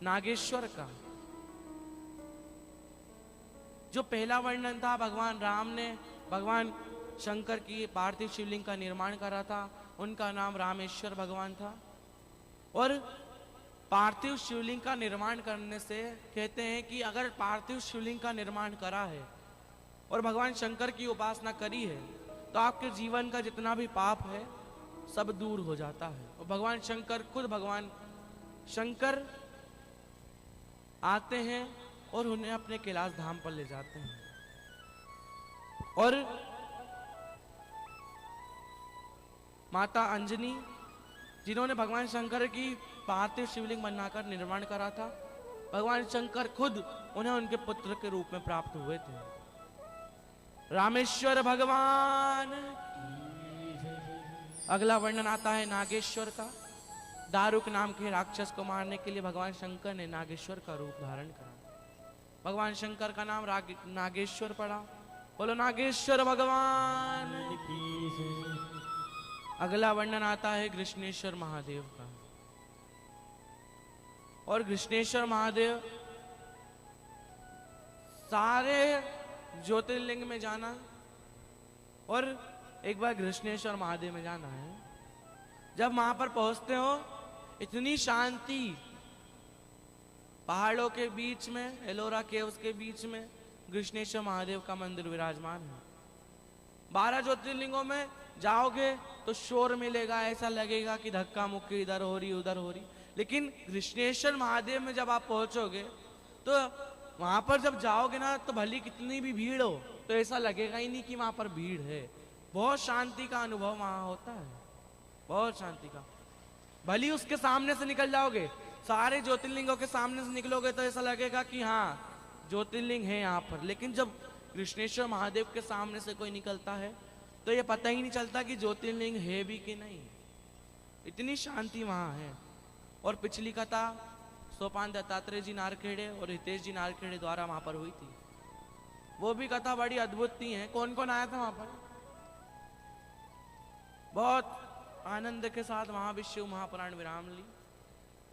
नागेश्वर का। जो पहला वर्णन था भगवान राम ने भगवान शंकर की पार्थिव शिवलिंग का निर्माण करा था, उनका नाम रामेश्वर भगवान था। और पार्थिव शिवलिंग का निर्माण करने से कहते हैं कि अगर पार्थिव शिवलिंग का निर्माण करा है और भगवान शंकर की उपासना करी है तो आपके जीवन का जितना भी पाप है सब दूर हो जाता है। और भगवान शंकर खुद भगवान शंकर आते हैं और उन्हें अपने कैलाश धाम पर ले जाते हैं। और माता अंजनी जिन्होंने भगवान शंकर की पार्थिव शिवलिंग बनाकर निर्माण करा था, भगवान शंकर खुद उन्हें उनके पुत्र के रूप में प्राप्त हुए थे। रामेश्वर भगवान। अगला वर्णन आता है नागेश्वर का। दारुक नाम के राक्षस को मारने के लिए भगवान शंकर ने नागेश्वर का रूप धारण करा। भगवान शंकर का नाम नागेश्वर पड़ा। बोलो नागेश्वर भगवान की। अगला वर्णन आता है कृष्णेश्वर महादेव का। और कृष्णेश्वर महादेव सारे ज्योतिर्लिंग में जाना और एक बार कृष्णेश्वर महादेव में जाना है। जब वहां पर पहुंचते हो इतनी शांति, पहाड़ों के बीच में, एलोरा केव्स के बीच में कृष्णेश्वर महादेव का मंदिर विराजमान है। 12 ज्योतिर्लिंगों में जाओगे तो शोर मिलेगा, ऐसा लगेगा कि धक्का मुक्की इधर हो रही उधर हो रही। लेकिन कृष्णेश्वर महादेव में जब आप पहुंचोगे तो वहां पर जब जाओगे ना तो भली कितनी भी भीड़ हो तो ऐसा लगेगा ही नहीं कि वहां पर भीड़ है। बहुत शांति का अनुभव वहां होता है, बहुत शांति का। भली उसके सामने से निकल जाओगे, सारे ज्योतिर्लिंगों के सामने से निकलोगे तो ऐसा लगेगा कि हाँ ज्योतिर्लिंग है यहाँ पर। लेकिन जब कृष्णेश्वर महादेव के सामने से कोई निकलता है तो ये पता ही नहीं चलता कि ज्योतिर्लिंग है भी कि नहीं। इतनी शांति वहां है। और पिछली कथा सोपान दत्तात्रेय जी नारखेड़े और हितेश जी नारखेड़े द्वारा वहां पर हुई थी। वो भी कथा बड़ी अद्भुत थी है। कौन कौन आया था वहां पर? बहुत आनंद के साथ वहां भी शिव महापुराण विराम ली।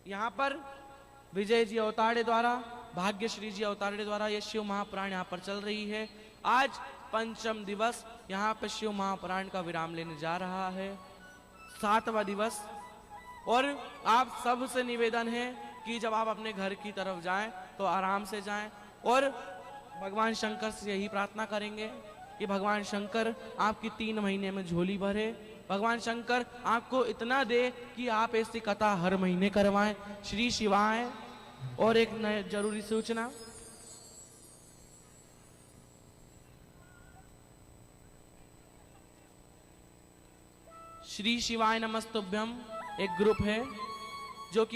यहाँ पर विजय जी अवतारे द्वारा, भाग्यश्री जी अवतारे द्वारा ये शिव महापुराण यहाँ पर चल रही है। आज पंचम दिवस यहाँ पे शिव महापुराण का विराम लेने जा रहा है, 7वां दिवस। और आप सबसे निवेदन है कि जब आप अपने घर की तरफ जाएं तो आराम से जाएं और भगवान शंकर से यही प्रार्थना करेंगे कि भगवान शंकर आपकी 3 महीने में झोली भरे। भगवान शंकर आपको इतना दे कि आप ऐसी कथा हर महीने करवाएं। श्री शिवाय। और एक नई जरूरी सूचना, श्री शिवाय नमस्तुभ्यम एक ग्रुप है जो कि